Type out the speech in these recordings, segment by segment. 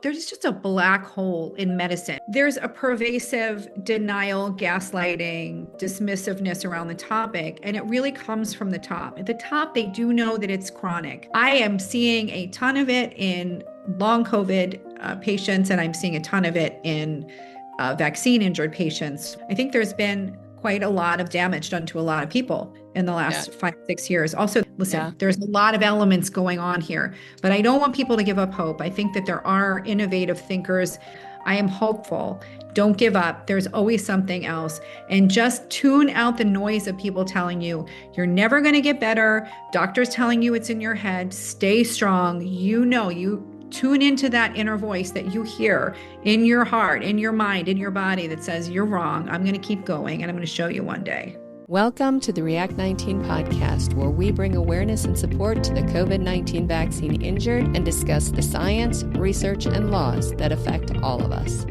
there's just a black hole in medicine. There's a pervasive denial, gaslighting, dismissiveness around the topic, and it really comes from the top. At the top, they do know that it's chronic. I am seeing a ton of it in long COVID patients, and I'm seeing a ton of it in vaccine injured patients. I think there's been quite a lot of damage done to a lot of people in the Yeah. last 5, 6 years. Also, listen, Yeah. there's a lot of elements going on here, but I don't want people to give up hope. I think that there are innovative thinkers. I am hopeful. Don't give up. There's always something else. And just tune out the noise of people telling you you're never going to get better. Doctors telling you it's in your head. Stay strong. You tune into that inner voice that you hear in your heart, in your mind, in your body that says, you're wrong. I'm going to keep going and I'm going to show you one day. Welcome to the React 19 podcast, where we bring awareness and support to the COVID-19 vaccine injured and discuss the science, research, and laws that affect all of us.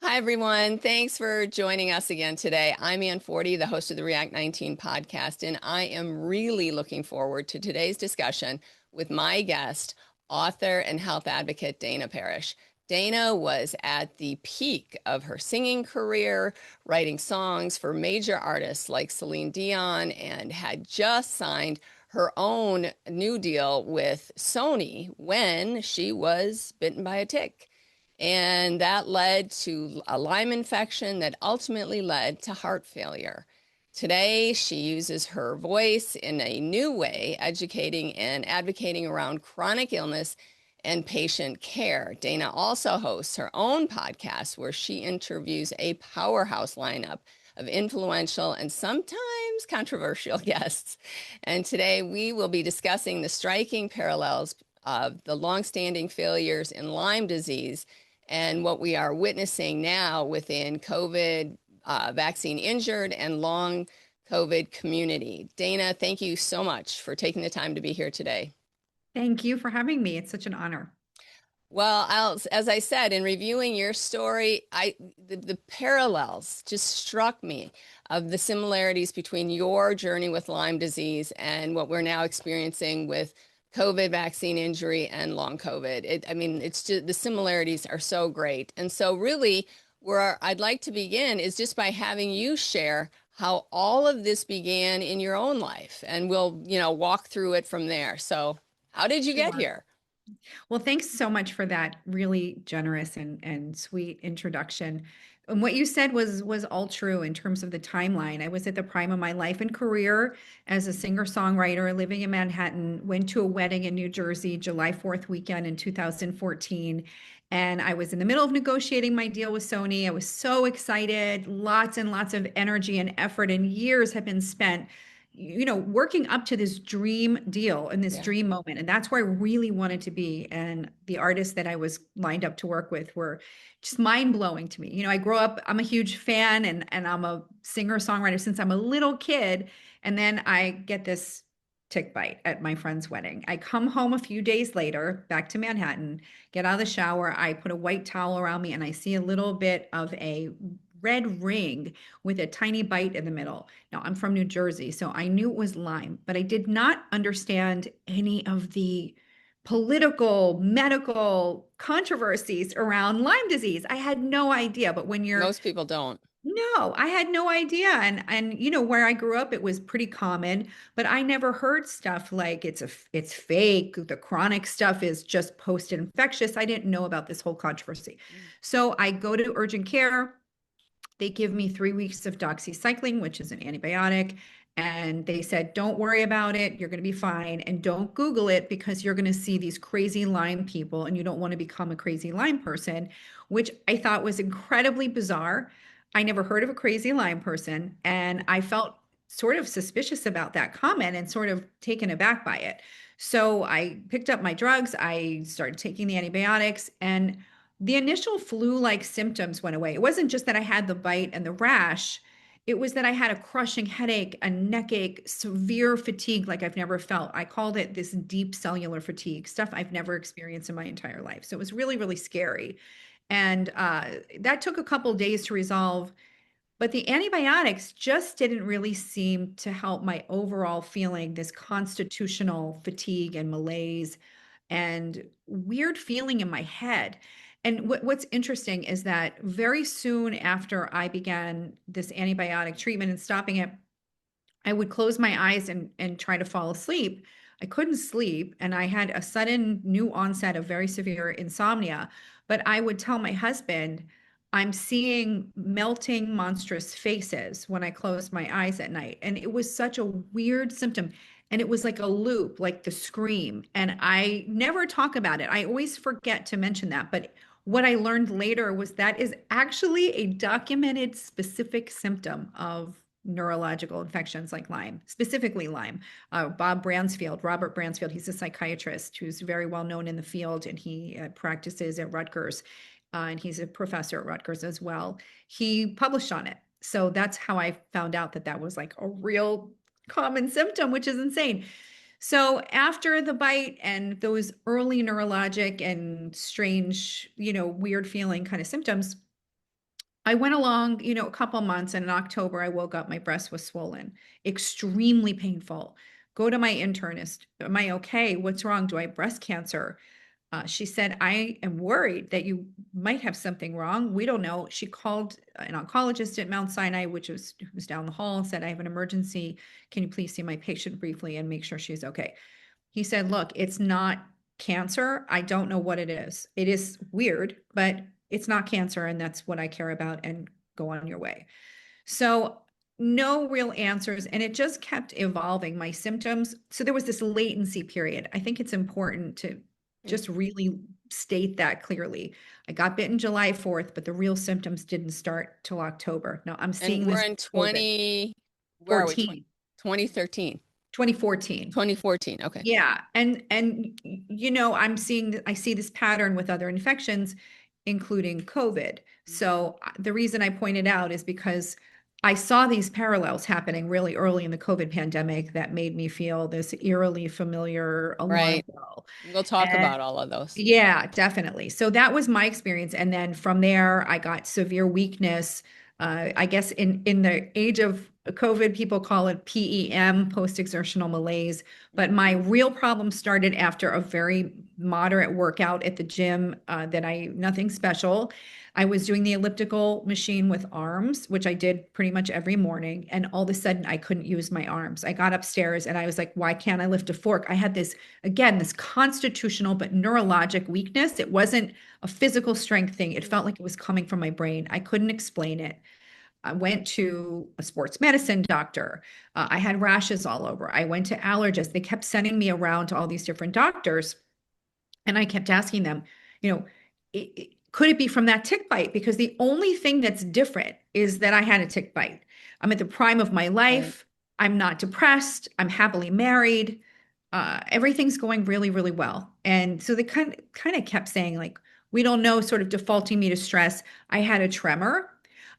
Hi, everyone. Thanks for joining us again today. I'm Ann Forty, the host of the React 19 podcast, and I am really looking forward to today's discussion with my guest, author and health advocate Dana Parish. Dana was at the peak of her singing career, writing songs for major artists like Celine Dion, and had just signed her own new deal with Sony when she was bitten by a tick. And that led to a Lyme infection that ultimately led to heart failure. Today, she uses her voice in a new way, educating and advocating around chronic illness and patient care. Dana also hosts her own podcast where she interviews a powerhouse lineup of influential and sometimes controversial guests. And today we will be discussing the striking parallels of the longstanding failures in Lyme disease and what we are witnessing now within COVID vaccine injured and long COVID community. Dana, thank you so much for taking the time to be here today. Thank you for having me. It's such an honor. Well, as I said, in reviewing your story, the parallels just struck me of the similarities between your journey with Lyme disease and what we're now experiencing with COVID vaccine injury and long COVID. It's just the similarities are so great. And so really where I'd like to begin is just by having you share how all of this began in your own life, and we'll, walk through it from there. So how did you get Sure. here? Well, thanks so much for that really generous and sweet introduction. And what you said was all true in terms of the timeline. I was at the prime of my life and career as a singer-songwriter living in Manhattan, went to a wedding in New Jersey, July 4th weekend in 2014. And I was in the middle of negotiating my deal with Sony. I was so excited, lots and lots of energy and effort, and years have been spent working up to this dream deal and this Yeah. dream moment. And that's where I really wanted to be. And the artists that I was lined up to work with were just mind blowing to me. I grew up, I'm a huge fan and I'm a singer songwriter since I'm a little kid. And then I get this tick bite at my friend's wedding. I come home a few days later, back to Manhattan, get out of the shower. I put a white towel around me and I see a little bit of a red ring with a tiny bite in the middle. Now, I'm from New Jersey, so I knew it was Lyme, but I did not understand any of the political, medical controversies around Lyme disease. I had no idea. But when you're Most people don't. no, I had no idea. And where I grew up, it was pretty common, but I never heard stuff like it's fake. The chronic stuff is just post-infectious. I didn't know about this whole controversy. So I go to urgent care. They give me 3 weeks of doxycycline, which is an antibiotic. And they said, don't worry about it. You're going to be fine. And don't Google it because you're going to see these crazy Lyme people and you don't want to become a crazy Lyme person, which I thought was incredibly bizarre. I never heard of a crazy Lyme person. And I felt sort of suspicious about that comment and sort of taken aback by it. So I picked up my drugs. I started taking the antibiotics, and the initial flu-like symptoms went away. It wasn't just that I had the bite and the rash. It was that I had a crushing headache, a neck ache, severe fatigue like I've never felt. I called it this deep cellular fatigue, stuff I've never experienced in my entire life. So it was really, really scary. And that took a couple of days to resolve. But the antibiotics just didn't really seem to help my overall feeling, this constitutional fatigue and malaise and weird feeling in my head. And what's interesting is that very soon after I began this antibiotic treatment and stopping it, I would close my eyes and try to fall asleep. I couldn't sleep, and I had a sudden new onset of very severe insomnia. But I would tell my husband, I'm seeing melting monstrous faces when I close my eyes at night. And it was such a weird symptom. And it was like a loop, like the scream. And I never talk about it. I always forget to mention that. But what I learned later was that is actually a documented specific symptom of neurological infections like Lyme, specifically Lyme. Robert Bransfield, he's a psychiatrist who's very well known in the field, and he practices at Rutgers, and he's a professor at Rutgers as well. He published on it. So that's how I found out that that was like a real common symptom, which is insane. So after the bite and those early neurologic and strange, weird feeling kind of symptoms, I went along, a couple months, and in October, I woke up, my breast was swollen, extremely painful. Go to my internist. Am I okay? What's wrong? Do I have breast cancer? She said, I am worried that you might have something wrong. We don't know. She called an oncologist at Mount Sinai, who was down the hall, and said, I have an emergency. Can you please see my patient briefly and make sure she's okay? He said, look, it's not cancer. I don't know what it is. It is weird, but it's not cancer. And that's what I care about, and go on your way. So no real answers. And it just kept evolving, my symptoms. So there was this latency period. I think it's important to just really state that clearly. I got bitten July 4th, but the real symptoms didn't start till October. Now I'm And seeing we're this in COVID 14, 2013, 2014. 2014. Okay. Yeah. And I see this pattern with other infections, including COVID. So the reason I pointed out is because I saw these parallels happening really early in the COVID pandemic that made me feel this eerily familiar alarm Right. bell. We'll talk And about all of those. yeah, definitely. So that was my experience. And then from there, I got severe weakness. I guess in the age of COVID, people call it PEM, post-exertional malaise. But my real problem started after a very moderate workout at the gym, nothing special. I was doing the elliptical machine with arms, which I did pretty much every morning. And all of a sudden, I couldn't use my arms. I got upstairs and I was like, why can't I lift a fork? I had this constitutional but neurologic weakness. It wasn't a physical strength thing. It felt like it was coming from my brain. I couldn't explain it. I went to a sports medicine doctor. I had rashes all over. I went to allergists. They kept sending me around to all these different doctors. And I kept asking them, you know, could it be from that tick bite? Because the only thing that's different is that I had a tick bite. I'm at the prime of my Right. life. I'm not depressed. I'm happily married. Everything's going really, really well. And so they kind of kept saying, like, we don't know, sort of defaulting me to stress. I had a tremor.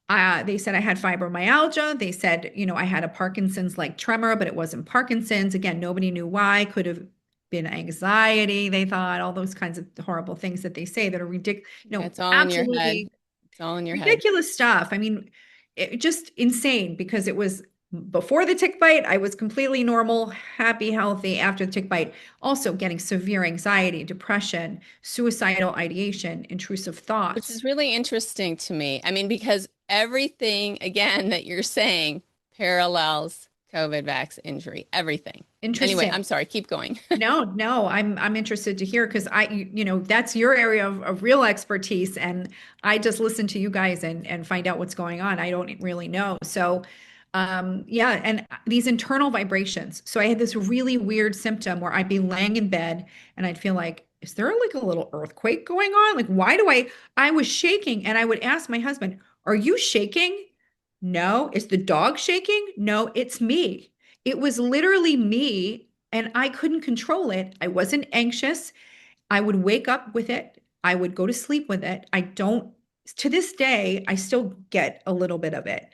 They said I had fibromyalgia. They said, I had a Parkinson's like tremor, but it wasn't Parkinson's. Again, nobody knew why. Could have been anxiety, they thought, all those kinds of horrible things that they say that are ridiculous, It's all in your head. absolutely It's all in your head. ridiculous stuff. I mean, just insane, because it was before the tick bite, I was completely normal, happy, healthy. After the tick bite, also getting severe anxiety, depression, suicidal ideation, intrusive Which thoughts. is really interesting to me. I mean, because everything, again, that you're saying parallels COVID vax injury, everything. Anyway, Interesting. I'm sorry, keep going. No, I'm interested to hear, because that's your area of real expertise, and I just listen to you guys and find out what's going on. I don't really know. So, yeah, and these internal vibrations. So I had this really weird symptom where I'd be laying in bed and I'd feel like, is there like a little earthquake going on? Like, why do I was shaking, and I would ask my husband, are you shaking? No. Is the dog shaking? No, it's me. It was literally me, and I couldn't control it. I wasn't anxious. I would wake up with it. I would go to sleep with it. To this day, I still get a little bit of it.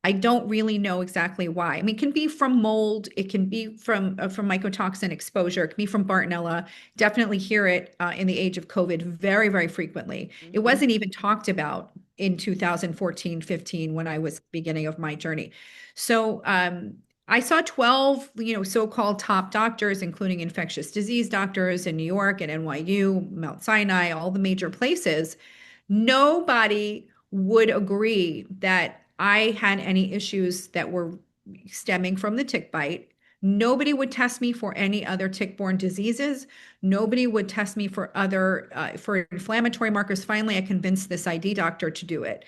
I don't really know exactly why. I mean, it can be from mold. It can be from mycotoxin exposure. It can be from Bartonella. Definitely hear it in the age of COVID very, very frequently. It Mhm. wasn't even talked about in 2014, 15, when I was beginning of my journey. So I saw 12, so-called top doctors, including infectious disease doctors in New York and NYU, Mount Sinai, all the major places. Nobody would agree that I had any issues that were stemming from the tick bite. Nobody would test me for any other tick-borne diseases. Nobody would test me for other for inflammatory markers. Finally, I convinced this ID doctor to do it.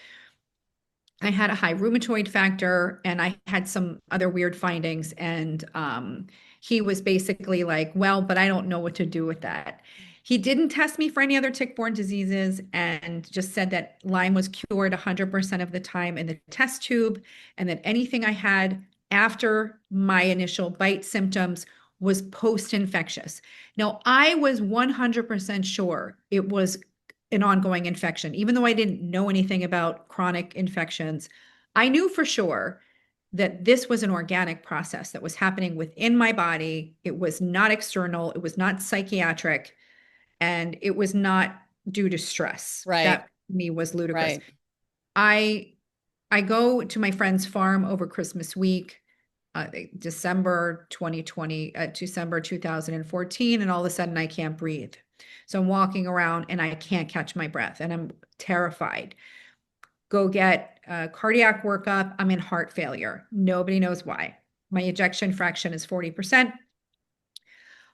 I had a high rheumatoid factor and I had some other weird findings. And he was basically like, well, but I don't know what to do with that. He didn't test me for any other tick-borne diseases and just said that Lyme was cured 100% of the time in the test tube, and that anything I had after my initial bite symptoms was post-infectious. Now, I was 100% sure it was an ongoing infection. Even though I didn't know anything about chronic infections, I knew for sure that this was an organic process that was happening within my body. It was not external, it was not psychiatric, and it was not due to stress. Right. That to me was ludicrous. Right. I I go to my friend's farm over Christmas week, December 2020, December 2014, and all of a sudden I can't breathe. So I'm walking around and I can't catch my breath and I'm terrified. Go get a cardiac workup. I'm in heart failure. Nobody knows why. My ejection fraction is 40%.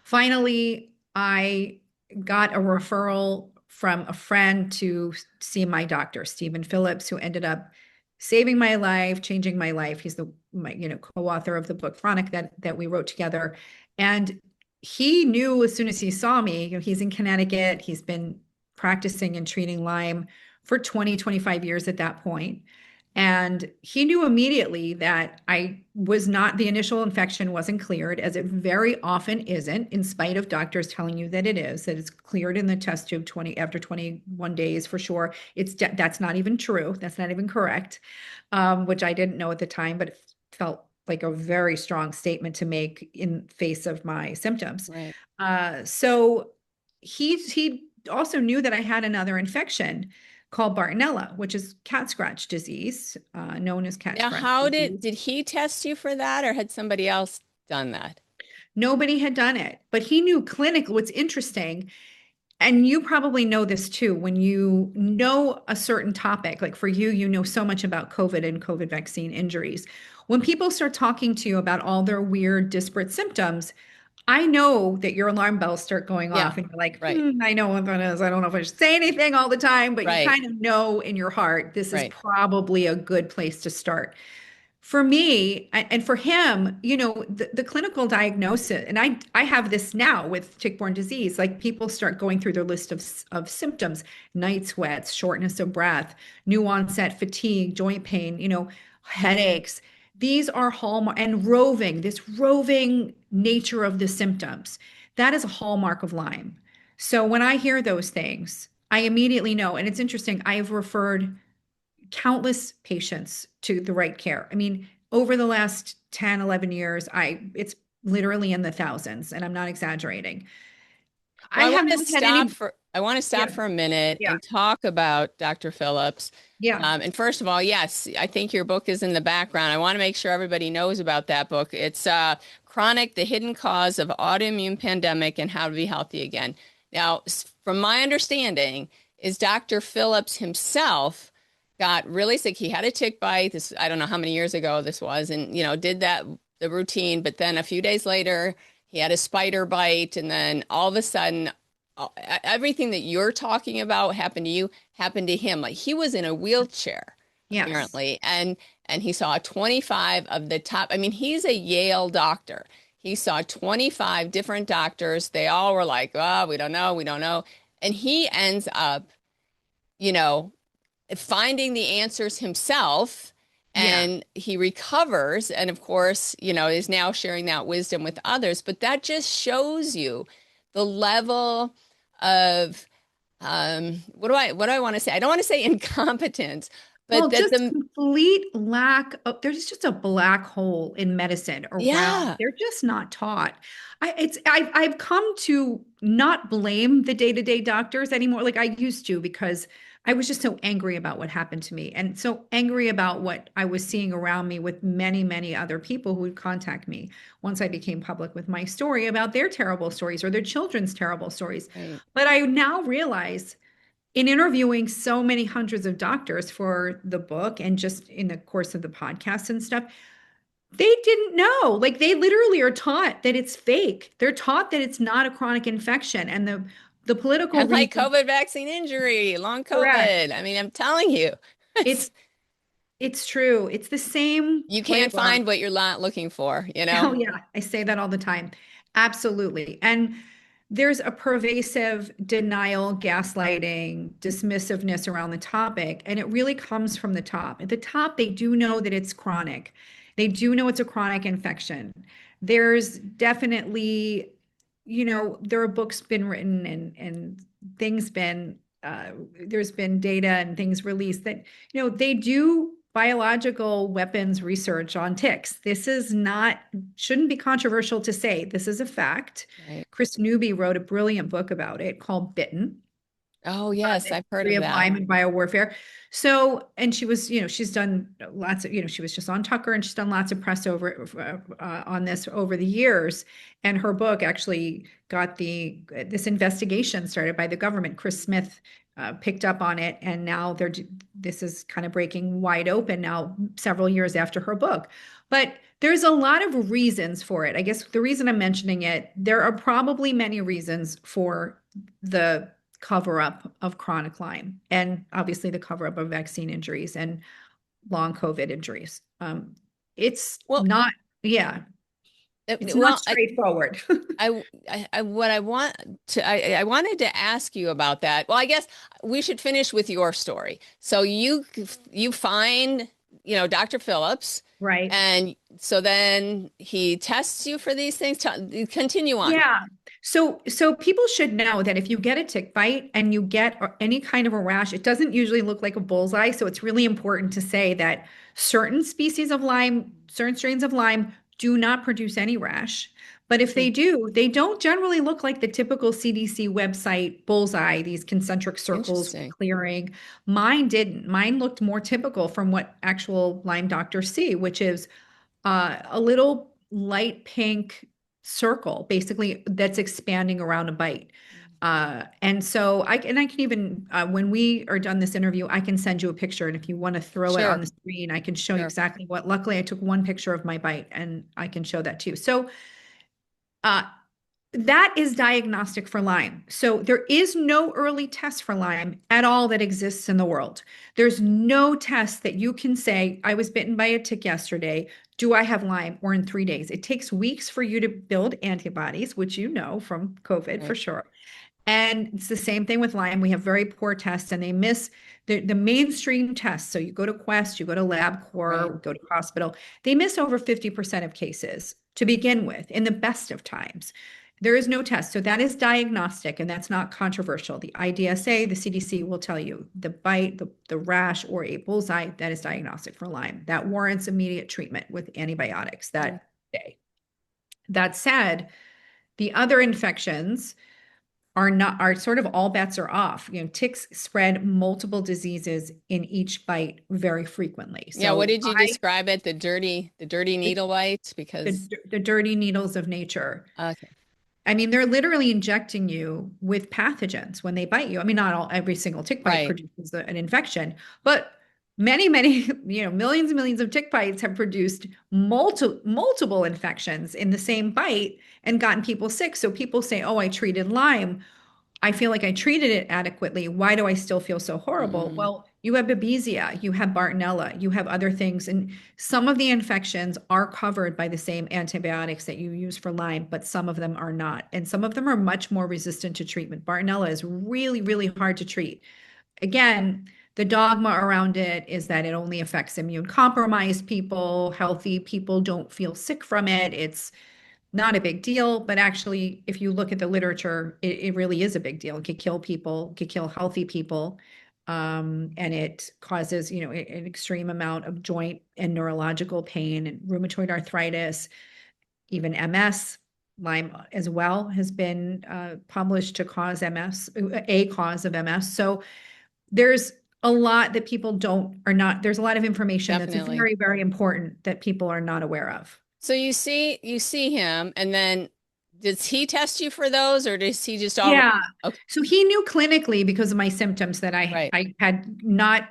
Finally, I got a referral from a friend to see my doctor, Stephen Phillips, who ended up saving my life, changing my life. He's my co-author of the book Chronic that we wrote together. And he knew as soon as he saw me, he's in Connecticut, he's been practicing and treating Lyme for 20, 25 years at that point. And he knew immediately that I was not, the initial infection wasn't cleared, as it very often isn't, in spite of doctors telling you that it is, that it's cleared in the test tube after 21 days for sure. That's not even true. That's not even correct, which I didn't know at the time, but it felt like a very strong statement to make in face of my symptoms. Right. So he also knew that I had another infection called Bartonella, which is cat scratch disease, known as cat Now, scratch how disease. did he test you for that, or had somebody else done that? Nobody had done it, but he knew clinically. What's interesting, and you probably know this too, when you know a certain topic, like for you, you know so much about COVID and COVID vaccine injuries. When people start talking to you about all their weird, disparate symptoms, I know that your alarm bells start going Yeah. off and you're like, Right. I know what that is. I don't know if I should say anything all the time, but you Right. kind of know in your heart, this is Right. probably a good place to start. For me and for him, the clinical diagnosis, and I have this now with tick-borne disease, like people start going through their list of symptoms, night sweats, shortness of breath, new onset fatigue, joint pain, headaches. These are hallmark, and this roving nature of the symptoms. That is a hallmark of Lyme. So when I hear those things, I immediately know. And it's interesting, I've referred countless patients to the right care. I mean, over the last 10, 11 years, it's literally in the thousands, and I'm not exaggerating. I Well, have not had any. I want to stop Yeah, for a minute yeah, and talk about Dr. Phillips. yeah, And first of all, yes, I think your book is in the background. I want to make sure everybody knows about that book. It's Chronic, the Hidden Cause of Autoimmune Pandemic and How to Be Healthy Again. Now, from my understanding, is Dr. Phillips himself got really sick. He had a tick bite. This, I don't know how many years ago this was, and did the routine, but then a few days later, he had a spider bite, and then all of a sudden, everything that you're talking about happened to you, happened to him. Like he was in a wheelchair, yes, apparently, and he saw 25 of the top. I mean, he's a Yale doctor. He saw 25 different doctors. They all were like, "Oh, we don't know, we don't know," and he ends up, you know, finding the answers himself. yeah. And he recovers, and of course, is now sharing that wisdom with others. But that just shows you the level of what do I want to say? I don't want to say incompetence, but Well, that just complete lack of, there's just a black hole in medicine around. yeah, They're just not taught. I've come to not blame the day-to-day doctors anymore like I used to, because I was just so angry about what happened to me and so angry about what I was seeing around me with many, many other people who would contact me once I became public with my story about their terrible stories or their children's terrible stories. Right. But I now realize in interviewing so many hundreds of doctors for the book and just in the course of the podcast and stuff, they didn't know. Like they literally are taught that it's fake. They're taught that it's not a chronic infection and the political And like reason. COVID vaccine injury, long Correct. COVID. I mean, I'm telling you, It's it's, it's true. It's the same you can't playbook. find what you're not looking for, you Oh, know? yeah, I say that all the time. Absolutely. And there's a pervasive denial, gaslighting, dismissiveness around the topic. And it really comes from the top. At the top, they do know that it's chronic, they do know it's a chronic infection. There's definitely, there are books been written and things been, there's been data and things released that, they do biological weapons research on ticks. This is not, shouldn't be controversial to say. This is a fact. Right. Chris Newby wrote a brilliant book about it called Bitten, Oh, yes, the I've heard history of of that. Lyme and biowarfare. So, and she was, she's done lots of, she was just on Tucker and she's done lots of press over on this over the years. And her book actually got this investigation started by the government. Chris Smith picked up on it, and now this is kind of breaking wide open now, several years after her book. But there's a lot of reasons for it. I guess the reason I'm mentioning it, there are probably many reasons for the cover up of chronic Lyme and obviously the cover up of vaccine injuries and long COVID injuries. It's Well, not, yeah, it's not well, straightforward. what I want to, I wanted to ask you about that. Well, I guess we should finish with your story. So you find, Dr. Phillips, Right. and so then he tests you for these things. Continue on. Yeah. So people should know that if you get a tick bite and you get any kind of a rash, it doesn't usually look like a bullseye. So it's really important to say that certain species of Lyme, certain strains of Lyme do not produce any rash. But if Hmm. they do, they don't generally look like the typical CDC website bullseye, these concentric circles Interesting. clearing. Mine didn't. Mine looked more typical from what actual Lyme doctors see, which is a little light pink circle, basically that's expanding around a bite. And so I can even when we are done this interview, I can send you a picture, and if you want to throw it on Sure, the screen, I can show you sure. exactly what. Luckily, I took one picture of my bite, and I can show that too. So uh, that is diagnostic for Lyme. So there is no early test for Lyme at all that exists in the world. There's no test that you can say, I was bitten by a tick yesterday. Do I have Lyme? Or in 3 days. It takes weeks for you to build antibodies, which you know from COVID for Right, sure. And it's the same thing with Lyme. We have very poor tests and they miss the mainstream tests. So you go to Quest, you go to right. LabCorp, go to hospital, they miss over 50% of cases to begin with in the best of times. There is no test. So that is diagnostic and that's not controversial. The IDSA, the CDC will tell you the bite, the rash, or a bullseye, that is diagnostic for Lyme. That warrants immediate treatment with antibiotics Mm. that day. That said, the other infections are sort of all bets are off. Ticks spread multiple diseases in each bite very frequently. Yeah, what So did you describe it? The dirty the, needle bite? Because the dirty needles of nature. okay, I mean, they're literally injecting you with pathogens when they bite you. I mean, not every single tick bite right. produces an infection, but many, millions and millions of tick bites have produced multiple infections in the same bite and gotten people sick. So people say, "Oh, I treated Lyme. I feel like I treated it adequately. Why do I still feel so horrible?" Mm, Well, you have Babesia, you have Bartonella, you have other things, and some of the infections are covered by the same antibiotics that you use for Lyme, but some of them are not. And some of them are much more resistant to treatment. Bartonella is really, really hard to treat. Again, the dogma around it is that it only affects immune compromised people. Healthy people don't feel sick from it. It's not a big deal, but actually, if you look at the literature, it really is a big deal. It could kill people, it could kill healthy people, and it causes, an extreme amount of joint and neurological pain and rheumatoid arthritis, even MS. Lyme as well has been published to cause MS, a cause of MS. So there's a lot that people don't are not, there's a lot of information that's Definitely. very, very important that people are not aware of. So you see him, and then does he test you for those, or does he just already? Yeah. Okay, So he knew clinically because of my symptoms that right. I had not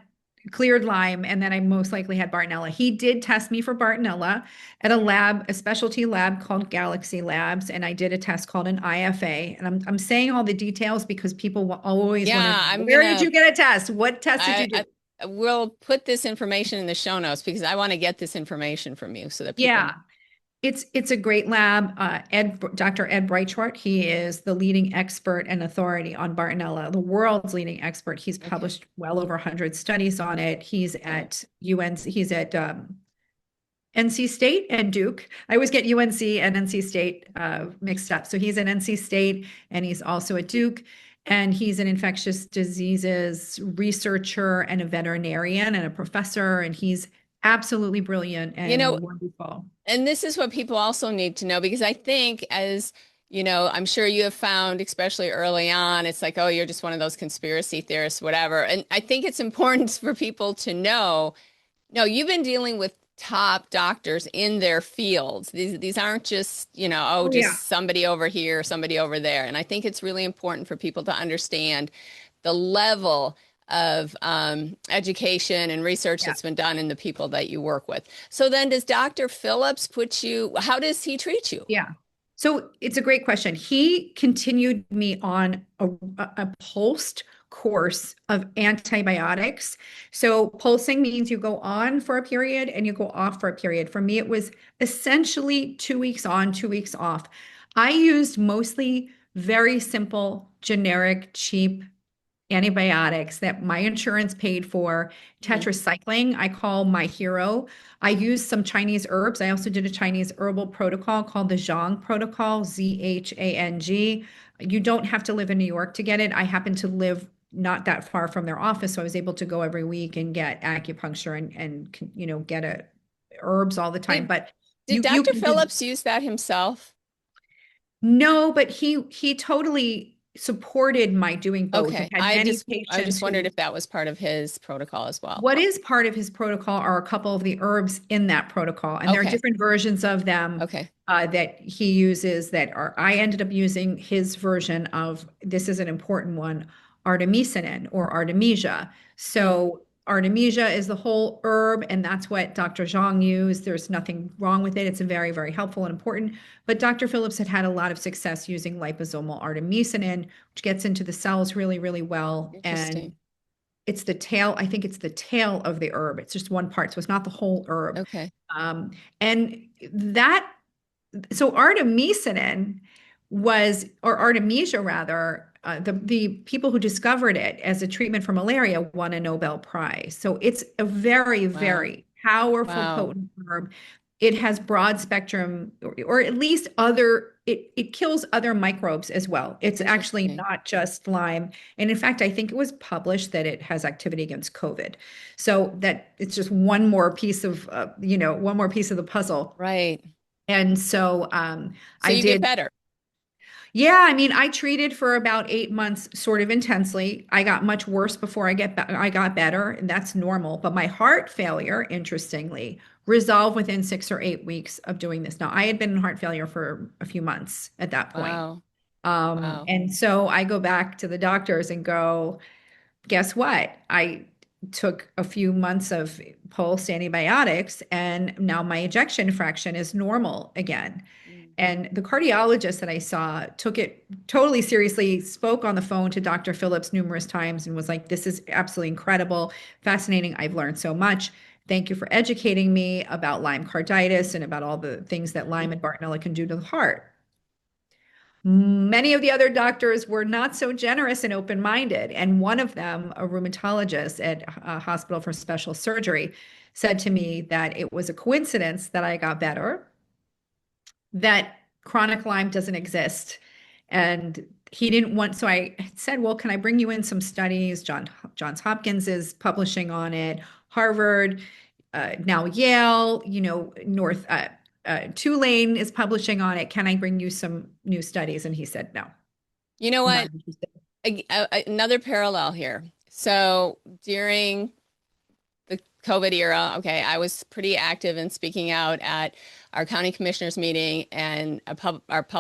cleared Lyme and that I most likely had Bartonella. He did test me for Bartonella at a lab, a specialty lab called Galaxy Labs, and I did a test called an IFA. And I'm saying all the details because people will always want to Yeah, know, I'm where did gonna. you get a test? What test did you I do? will put this information in the show notes because I want to get this information from you so that people know. Yeah. It's a great lab. Dr. Ed Breitschwart, he is the leading expert and authority on Bartonella, the world's leading expert. He's Okay, published well over 100 studies on it. He's okay, at UNC, he's at NC State and Duke. I always get UNC and NC State mixed up. So he's at NC State and he's also at Duke. And he's an infectious diseases researcher and a veterinarian and a professor. And he's absolutely brilliant you know, and wonderful. and this is what people also need to know because I think as I'm sure you have found, especially early on, it's like, oh, you're just one of those conspiracy theorists, whatever. And I think it's important for people to know, no, you've been dealing with top doctors in their fields. These aren't just, oh, Oh, yeah. just somebody over here, somebody over there. And I think it's really important for people to understand the level of education and research Yeah. that's been done in the people that you work with. So then does Dr. Phillips how does he treat you? Yeah. So it's a great question. He continued me on a pulsed course of antibiotics. So pulsing means you go on for a period and you go off for a period. For me, it was essentially 2 weeks on, 2 weeks off. I used mostly very simple, generic, cheap antibiotics that my insurance paid for. Mhm. Tetracycline, I call my hero. I used some Chinese herbs. I also did a Chinese herbal protocol called the Zhang protocol, Zhang. You don't have to live in New York to get it. I happen to live not that far from their office, so I was able to go every week and get acupuncture and get herbs all the time. Did But did you Dr. can do. Phillips use that himself? No, but he totally supported my doing both. I've Okay. had I many just I patients just wondered who. if that was part of his protocol as well. What is part of his protocol are a couple of the herbs in that protocol, and there are Okay. different versions of them Okay. that he uses. That are I ended up using his version of. This is an important one, artemisinin or artemisia. Mm, So artemisia is the whole herb, and that's what Dr. Zhang used. There's nothing wrong with it. It's very, very helpful and important. But Dr. Phillips had a lot of success using liposomal artemisinin, which gets into the cells really, really well, and interesting. it's the tail. I think it's the tail of the herb. It's just one part, so it's not the whole herb. Okay. And that so artemisinin or artemisia rather, the people who discovered it as a treatment for malaria won a Nobel Prize. So it's a very, Wow. very powerful, Wow. potent herb. It has broad spectrum, or at least it kills other microbes as well. It's actually Interesting. not just Lyme. And in fact, I think it was published that it has activity against COVID. So that it's just one more piece of the puzzle. Right. And so So I you get did, better. yeah, I mean, I treated for about 8 months sort of intensely. I got much worse before I got better, and that's normal. But my heart failure, interestingly, resolved within 6 or 8 weeks of doing this. Now, I had been in heart failure for a few months at that point. Wow. Wow. And so I go back to the doctors and go, guess what? I took a few months of pulse antibiotics, and now my ejection fraction is normal again. Mm. And the cardiologist that I saw took it totally seriously, spoke on the phone to Dr. Phillips numerous times, and was like, this is absolutely incredible, fascinating. I've learned so much. Thank you for educating me about Lyme carditis and about all the things that Lyme and Bartonella can do to the heart. Many of the other doctors were not so generous and open-minded. And one of them, a rheumatologist at a hospital for special surgery, said to me that it was a coincidence that I got better, that chronic Lyme doesn't exist. And he didn't want, so I said, well, can I bring you in some studies? Johns Hopkins is publishing on it, Harvard, now Yale, North Tulane is publishing on it. Can I bring you some new studies? And he said, no, You know not what? interested. Another parallel here. So during the COVID era, okay, I was pretty active in speaking out at our county commissioners meeting and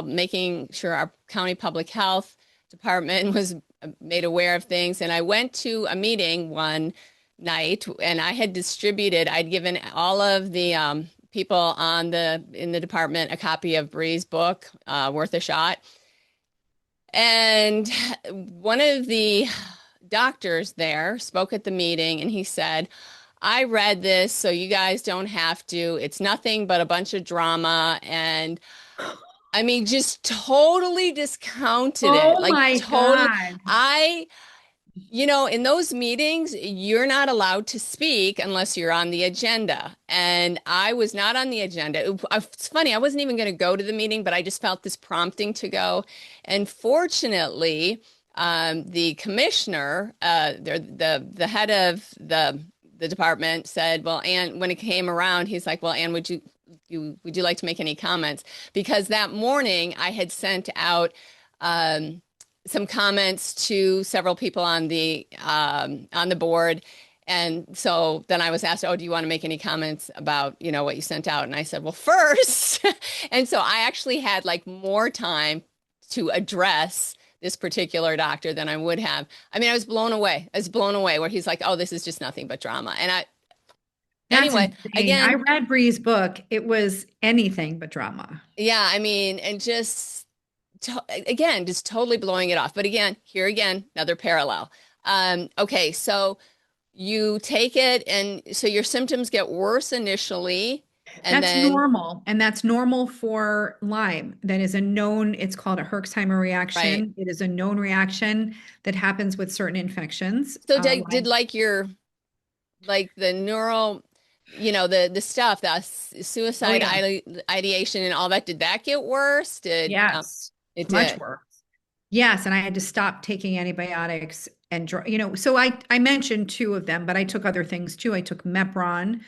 making sure our county public health department was made aware of things. And I went to a meeting one night and I'd given all of the people in the department a copy of Bree's book, Worth a Shot. And one of the doctors there spoke at the meeting and he said, I read this so you guys don't have to. It's nothing but a bunch of drama. And I mean, just totally discounted it. Oh Like, my total. God. In those meetings, you're not allowed to speak unless you're on the agenda. And I was not on the agenda. It's funny, I wasn't even going to go to the meeting, but I just felt this prompting to go. And fortunately, the commissioner, the head of the department said, well, Ann, when it came around, he's like, well, Ann, would you like to make any comments? Because that morning I had sent out some comments to several people on the board. And so then I was asked, oh, do you want to make any comments about, what you sent out? And I said, well, first. And so I actually had like more time to address this particular doctor than I would have. I mean, I was blown away. I was blown away where he's like, oh, this is just nothing but drama. That's Anyway, insane. I again, read Bree's book. It was anything but drama. yeah, I mean, and again, just totally blowing it off. But here again, another parallel. Okay, so you take it, and so your symptoms get worse initially, and That's then, normal. And that's normal for Lyme. That is a known, it's called a Herxheimer right. reaction. It is a known reaction that happens with certain infections. So did Lyme. like like the neural, the stuff, the Oh, suicide yeah. ideation and all that, did that get worse? Yes. It Much did? worse. Yes. And I had to stop taking antibiotics and, so I mentioned two of them, but I took other things too. I took Mepron,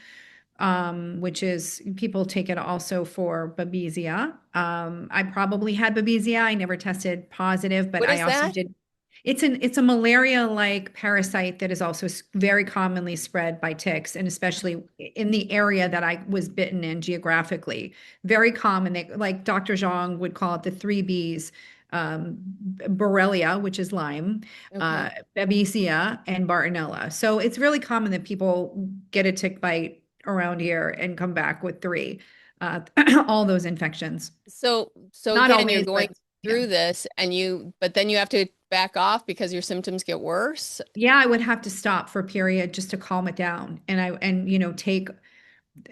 which is people take it also for Babesia. I probably had Babesia. I never tested positive, but What I is also that? did. It's a malaria-like parasite that is also very commonly spread by ticks, and especially in the area that I was bitten in geographically. Very common. They, like Dr. Zhang would call it the three Bs, Borrelia, which is Lyme, Okay. Babesia, and Bartonella. So it's really common that people get a tick bite around here and come back with three, uh, all those infections. So Not again, you're always, but going yeah. through this but then you have to back off because your symptoms get worse. Yeah, I would have to stop for a period just to calm it down. And take,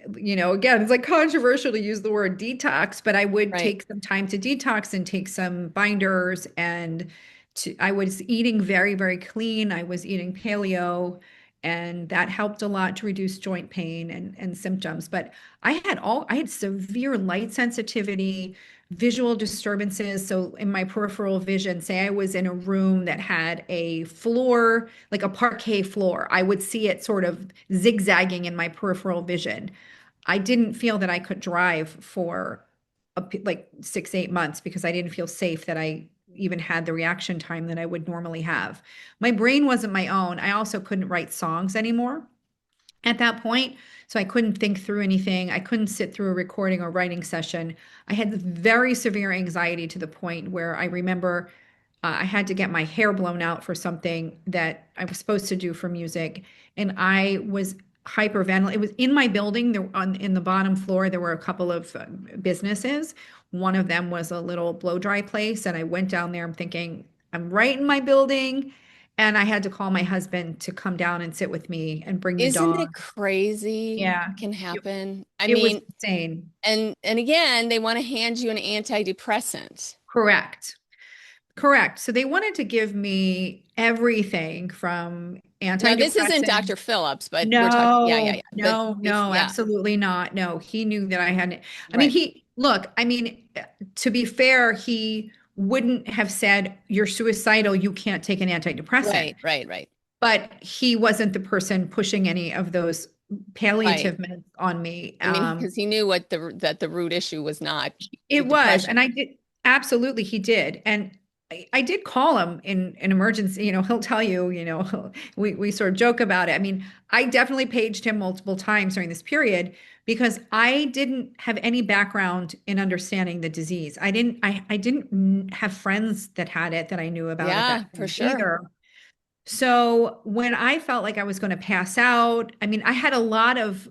again, it's like controversial to use the word detox, but I would Right. take some time to detox and take some binders I was eating very, very clean. I was eating paleo, and that helped a lot to reduce joint pain and symptoms. But I had severe light sensitivity, visual disturbances. So in my peripheral vision, say I was in a room that had a floor, like a parquet floor, I would see it sort of zigzagging in my peripheral vision. I didn't feel that I could drive for like 6, 8 months because I didn't feel safe that I even had the reaction time that I would normally have. My brain wasn't my own. I also couldn't write songs anymore at that point. So I couldn't think through anything. I couldn't sit through a recording or writing session. I had very severe anxiety to the point where I remember I had to get my hair blown out for something that I was supposed to do for music. And I was hyperventilating. It was in my building there in the bottom floor. There were a couple of businesses. One of them was a little blow dry place. And I went down there. I'm thinking, I'm right in my building. And I had to call my husband to come down and sit with me and bring the Isn't it dog. crazy Yeah, what can it, happen? I it was mean, insane. and again, they want to hand you an antidepressant. Correct. Correct. So they wanted to give me everything from Now, this isn't antidepressant. Dr. Phillips, but we're talking, yeah, yeah, No, yeah. But no, no, yeah, absolutely not. No, he knew that I hadn't. I mean, right, to be fair, he wouldn't have said, you're suicidal, you can't take an antidepressant. right, right, right, But he wasn't the person pushing any of those right. palliative meds on me. I mean, because he knew that the root issue was not the It was, depression. and I did absolutely he did. And I did call him in an emergency. He'll tell you, we sort of joke about it. I mean, I definitely paged him multiple times during this period because I didn't have any background in understanding the disease. I didn't have friends that had it that I knew about at that Yeah, for time sure. either. So when I felt like I was going to pass out, I mean, I had a lot of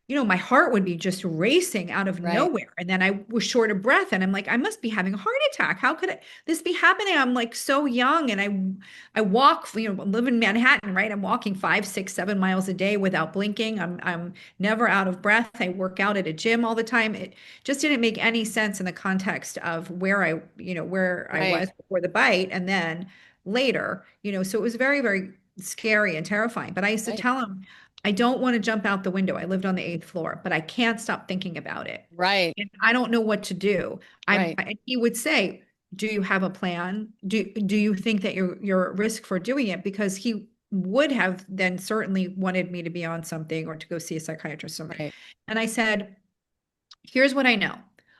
my heart would be just racing out of Right, nowhere. And then I was short of breath and I'm like, I must be having a heart attack. How could this be happening? I'm like so young and I walk, live in Manhattan, right? I'm walking 5, 6, 7 miles a day without blinking. I'm never out of breath. I work out at a gym all the time. It just didn't make any sense in the context of where I right, was before the bite and then later, so it was very, very scary and terrifying. But I used to right, tell him, I don't want to jump out the window. I lived on the eighth floor, but I can't stop thinking about it. right, And I don't know what to do. right, He would say, "Do you have a plan? Do you think that you're at risk for doing it?" Because he would have then certainly wanted me to be on something or to go see a psychiatrist or something. right, And I said, here's what I know.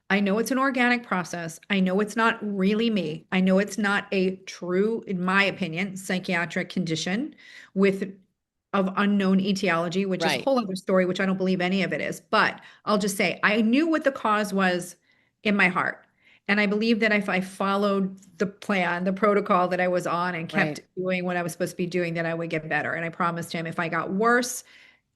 I know it's an organic process. I know it's not really me. I know it's not a true, in my opinion, psychiatric condition with of unknown etiology, which is a right, whole other story, which I don't believe any of it is. But I'll just say I knew what the cause was in my heart. And I believe that if I followed the plan, the protocol that I was on and right. kept doing what I was supposed to be doing, that I would get better. And I promised him if I got worse,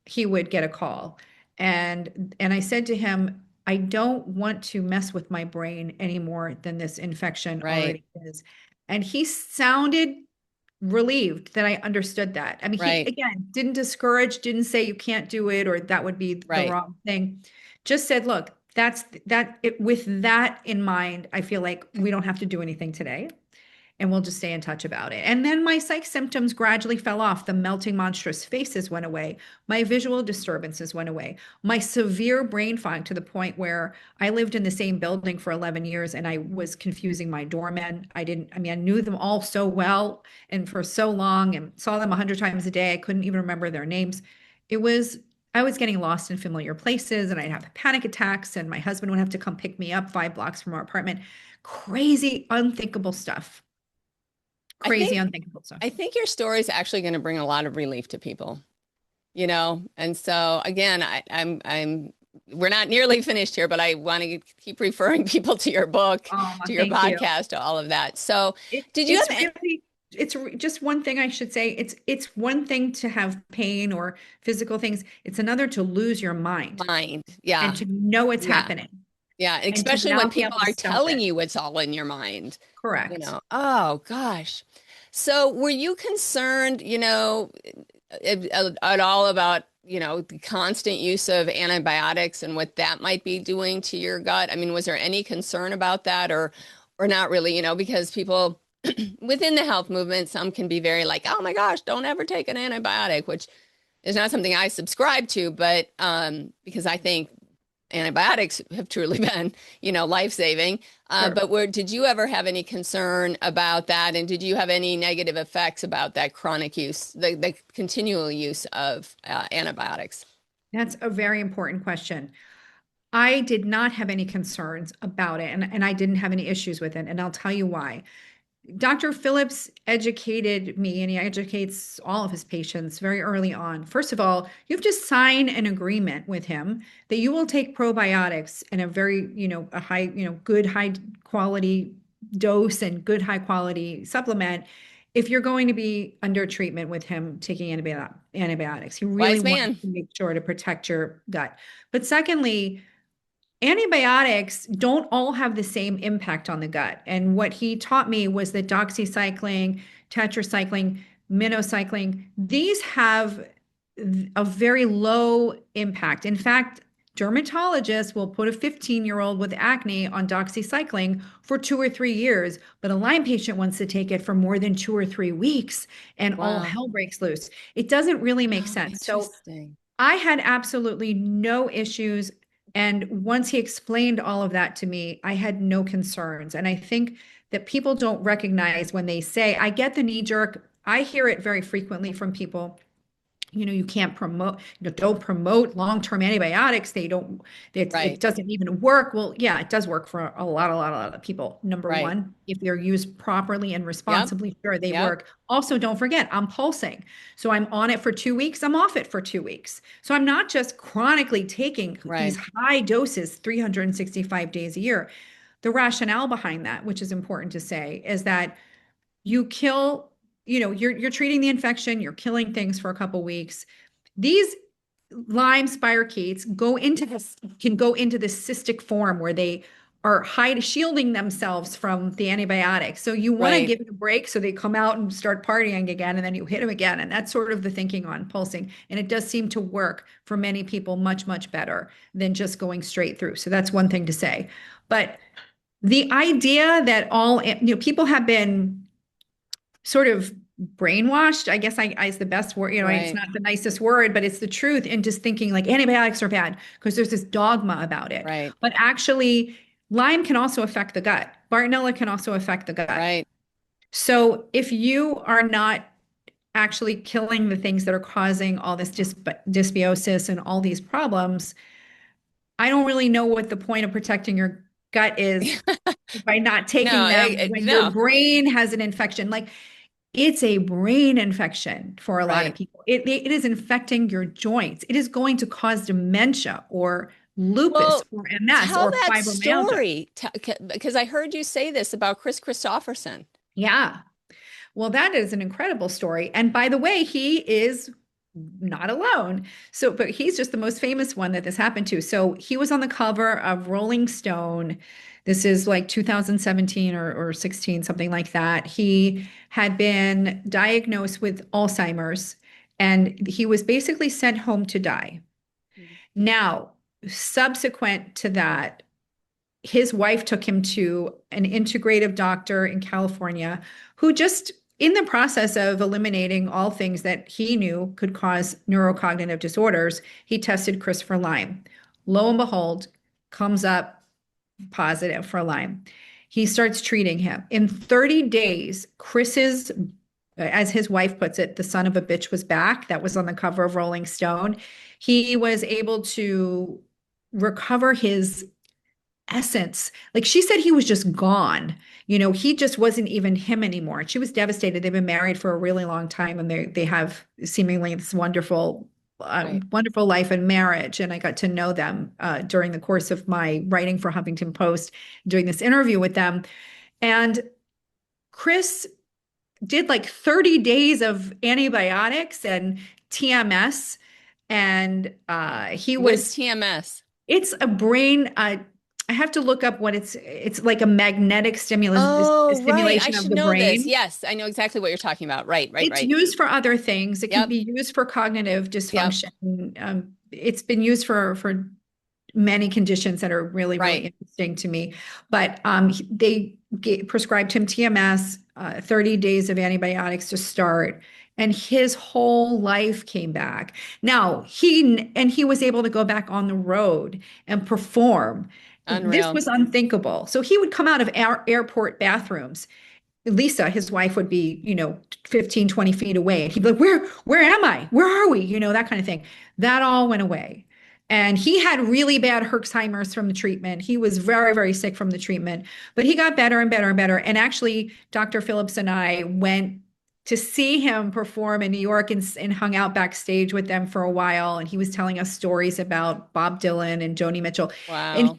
he would get a call. And I said to him, I don't want to mess with my brain any more than this infection Right, already is. And he sounded relieved that I understood that. I mean, he right, again didn't discourage, didn't say you can't do it or that would be the right. wrong thing. Just said, look, that's that it, with that in mind, I feel like we don't have to do anything today and we'll just stay in touch about it. And then my psych symptoms gradually fell off. The melting monstrous faces went away. My visual disturbances went away. My severe brain fog to the point where I lived in the same building for 11 years and I was confusing my doormen. I mean, I knew them all so well and for so long and saw them 100 times a day. I couldn't even remember their names. It was, I was getting lost in familiar places and I'd have panic attacks and my husband would have to come pick me up 5 blocks from our apartment. Crazy, unthinkable stuff. I Crazy, think unthinkable stuff. I think your story is actually going to bring a lot of relief to people, you know? And so again, I'm we're not nearly finished here, but I want to keep referring people to your book, Oh, to your thank you. podcast, to all of that. So It, did you it's have really, just one thing I should say. It's one thing to have pain or physical things. It's another to lose your mind mind? and Yeah. to know it's Yeah. happening Yeah. and to Especially when not be people able to are stop telling it. you it's all in your mind, you Correct. know. Oh gosh. So were you concerned, at all about, the constant use of antibiotics and what that might be doing to your gut? I mean, was there any concern about that or not really, because people within the health movement, some can be very like, oh my gosh, don't ever take an antibiotic, which is not something I subscribe to, but because I think antibiotics have truly been, life-saving. Sure. But did you ever have any concern about that? And did you have any negative effects about that chronic use, the continual use of antibiotics? That's a very important question. I did not have any concerns about it, and I didn't have any issues with it. And I'll tell you why. Dr. Phillips educated me, and he educates all of his patients very early on. First of all, you have to sign an agreement with him that you will take probiotics in a very, a high, good high quality dose and good high quality supplement if you're going to be under treatment with him taking antibiotics. He really Wise wants man. to make sure to protect your gut. But secondly, antibiotics don't all have the same impact on the gut. And what he taught me was that doxycycline, tetracycline, minocycline, these have a very low impact. In fact, dermatologists will put a 15-year-old with acne on doxycycline for 2 or 3 years, but a Lyme patient wants to take it for more than 2 or 3 weeks, and all Wow. hell breaks loose. It doesn't really make Oh, sense. So interesting. I had absolutely no issues. And once he explained all of that to me, I had no concerns. And I think that people don't recognize when they say, I get the knee jerk. I hear it very frequently from people. you can't promote, don't promote long-term antibiotics. It Right. doesn't even work. Well, yeah, it does work for a lot of people. Number Right. one, if they're used properly and Yep. responsibly, sure, they Yep. work. Also, don't forget, I'm pulsing. So I'm on it for 2 weeks, I'm off it for 2 weeks. So I'm not just chronically taking these Right. high doses 365 days a year. The rationale behind that, which is important to say, is that you kill, you're treating the infection, you're killing things for a couple weeks. These Lyme spirochetes can go into this cystic form where they are shielding themselves from the antibiotics. So you want to Right. give it a break so they come out and start partying again, and then you hit them again. And that's sort of the thinking on pulsing. And it does seem to work for many people much, much better than just going straight through. So that's one thing to say. But the idea that people have been sort of brainwashed, I guess is the best word. It's Right. not the nicest word, but it's the truth. And just thinking like antibiotics are bad because there's this dogma about it. Right. But actually, Lyme can also affect the gut. Bartonella can also affect the gut. Right. So if you are not actually killing the things that are causing all this dysbiosis and all these problems, I don't really know what the point of protecting your gut is by not No, taking them when your no. brain has an infection. Like, it's a brain infection for a lot of Right. people. It is infecting your joints. It is going to cause dementia or lupus Well, or MS tell or that fibromyalgia. story because I heard you say this about Chris Christopherson. Yeah. Well, that is an incredible story. And by the way, he is not alone. So, but he's just the most famous one that this happened to. So he was on the cover of Rolling Stone. This is like 2017 or 16, something like that. He had been diagnosed with Alzheimer's and he was basically sent home to die. Now, subsequent to that, his wife took him to an integrative doctor in California who just in the process of eliminating all things that he knew could cause neurocognitive disorders, he tested Chris for Lyme. Lo and behold, comes up positive for Lyme. He starts treating him. In 30 days, Chris's, as his wife puts it, the son of a bitch was back. That was on the cover of Rolling Stone. He was able to recover his essence. Like she said, he was just gone. He just wasn't even him anymore. And she was devastated. They've been married for a really long time, and they have seemingly this Right. wonderful life and marriage. And I got to know them during the course of my writing for Huffington Post, doing this interview with them. And Chris did like 30 days of antibiotics and TMS, and he What is was TMS? it's a brain. I have to look up what it's like a magnetic Oh, right. I stimulation of should the know this. brain. Yes, I know exactly what you're talking about. Right, right, It's right. used for other things. It can Yep. be used for cognitive Yep. dysfunction. It's been used for many conditions that are really, really Right. interesting to me. But they prescribed him TMS, 30 days of antibiotics to start, and his whole life came back. Now, he was able to go back on the road and perform. This Unreal. was unthinkable. So he would come out of airport bathrooms. Lisa, his wife, would be, 15, 20 feet away. And he'd be like, where am I? Where are we? That kind of thing. That all went away. And he had really bad Herxheimer's from the treatment. He was very, very sick from the treatment, but he got better and better and better. And actually, Dr. Phillips and I went to see him perform in New York and hung out backstage with them for a while. And he was telling us stories about Bob Dylan and Joni Mitchell. And Wow.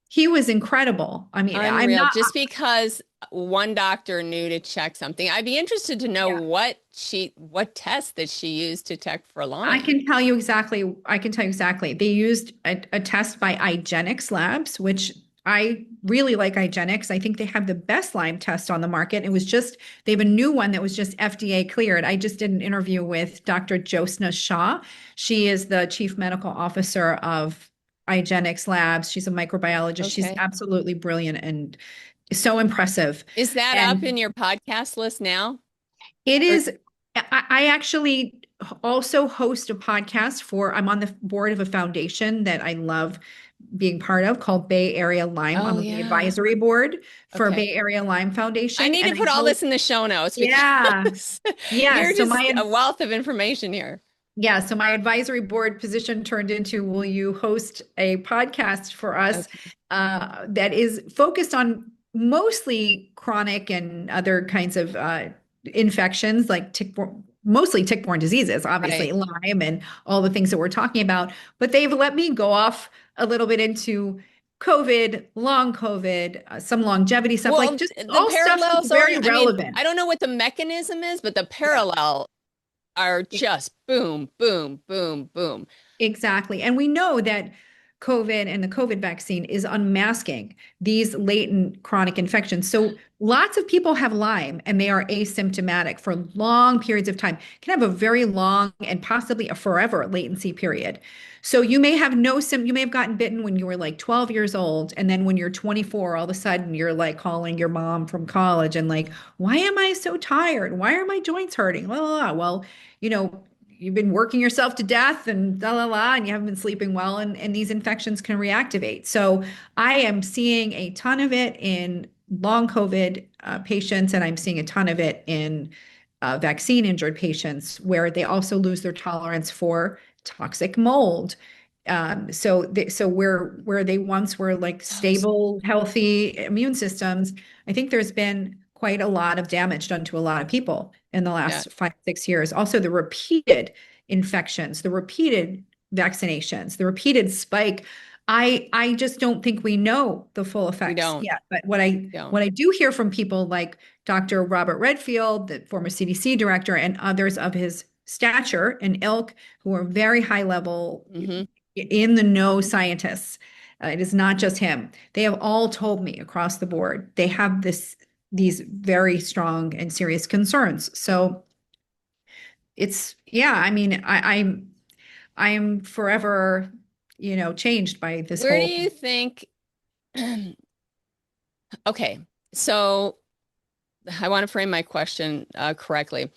he was incredible. I mean, I'm Unreal. not. Just because one doctor knew to check something. I'd be interested to know Yeah. what test that she used to check for I Lyme. can tell you exactly. I can tell you exactly. They used a test by IGeneX Labs, which I really like IGeneX. I think they have the best Lyme test on the market. They have a new one that was just FDA cleared. I just did an interview with Dr. Josna Shah. She is the chief medical officer of IGeneX Labs. She's a microbiologist. She's Okay. absolutely brilliant and so impressive. Is that up in And your podcast list now? it Or is. I actually also host a podcast I'm on the board of a foundation that I love being part of called Bay Area Lyme. oh I'm on the yeah. advisory board for Okay. Bay Area Lyme I Foundation. need to And put all this in the show notes yeah, because yeah. you're So just a wealth of information here. Yeah, so my advisory board position turned into, will you host a podcast for us Okay. that is focused on mostly chronic and other kinds of infections, like mostly tick-borne diseases, obviously Right. Lyme and all the things that we're talking about. But they've let me go off a little bit into COVID, long COVID, some longevity stuff, like Well, just the all stuff that's parallels very are, I mean, relevant. I don't know what the mechanism is, but the Yeah. parallel are just boom, boom, boom, boom. Exactly. And we know that COVID and the COVID vaccine is unmasking these latent chronic infections. So lots of people have Lyme and they are asymptomatic for long periods of time, can have a very long and possibly a forever latency period. So you may have no symptom, you may have gotten bitten when you were like 12 years old. And then when you're 24, all of a sudden you're like calling your mom from college and like, why am I so tired? Why are my joints hurting? Well, you know, you've been working yourself to death and la la la, and you haven't been sleeping well, and these infections can reactivate. So I am seeing a ton of it in long COVID patients, and I'm seeing a ton of it in vaccine injured patients where they also lose their tolerance for toxic mold. So where they once were like Oh, stable, healthy immune systems, I think there's been quite a lot of damage done to a lot of people in the yeah, last 5, 6 years. Also, the repeated infections, the repeated vaccinations, the repeated spike. I just don't think we know the full we effects don't, yet. But what I we don't. what I do hear from people like Dr. Robert Redfield, the former CDC director, and others of his stature and ilk who are very high level Hmm. in the know scientists. It is not just him. They have all told me across the board they have these very strong and serious concerns. So it's yeah, I mean, I am forever, changed by this Where do whole. you think, okay, so I want to frame my question correctly.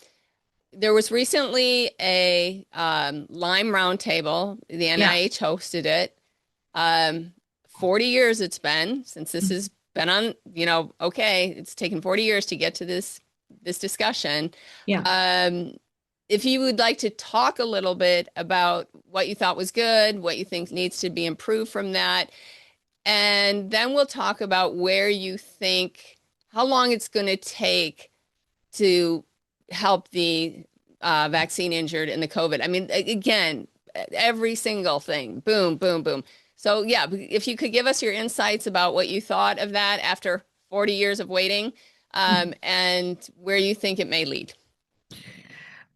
There was recently a Lyme roundtable. The Yeah. NIH hosted it. Um, 40 years it's been since this has been on, okay, it's taken 40 years to get to this discussion. Yeah. Um, if you would like to talk a little bit about what you thought was good, what you think needs to be improved from that, and then we'll talk about where you think how long it's going to take to help the vaccine injured and the COVID. I mean, again, every single thing, boom, boom, boom. So, yeah, if you could give us your insights about what you thought of that after 40 years of waiting, and where you think it may lead.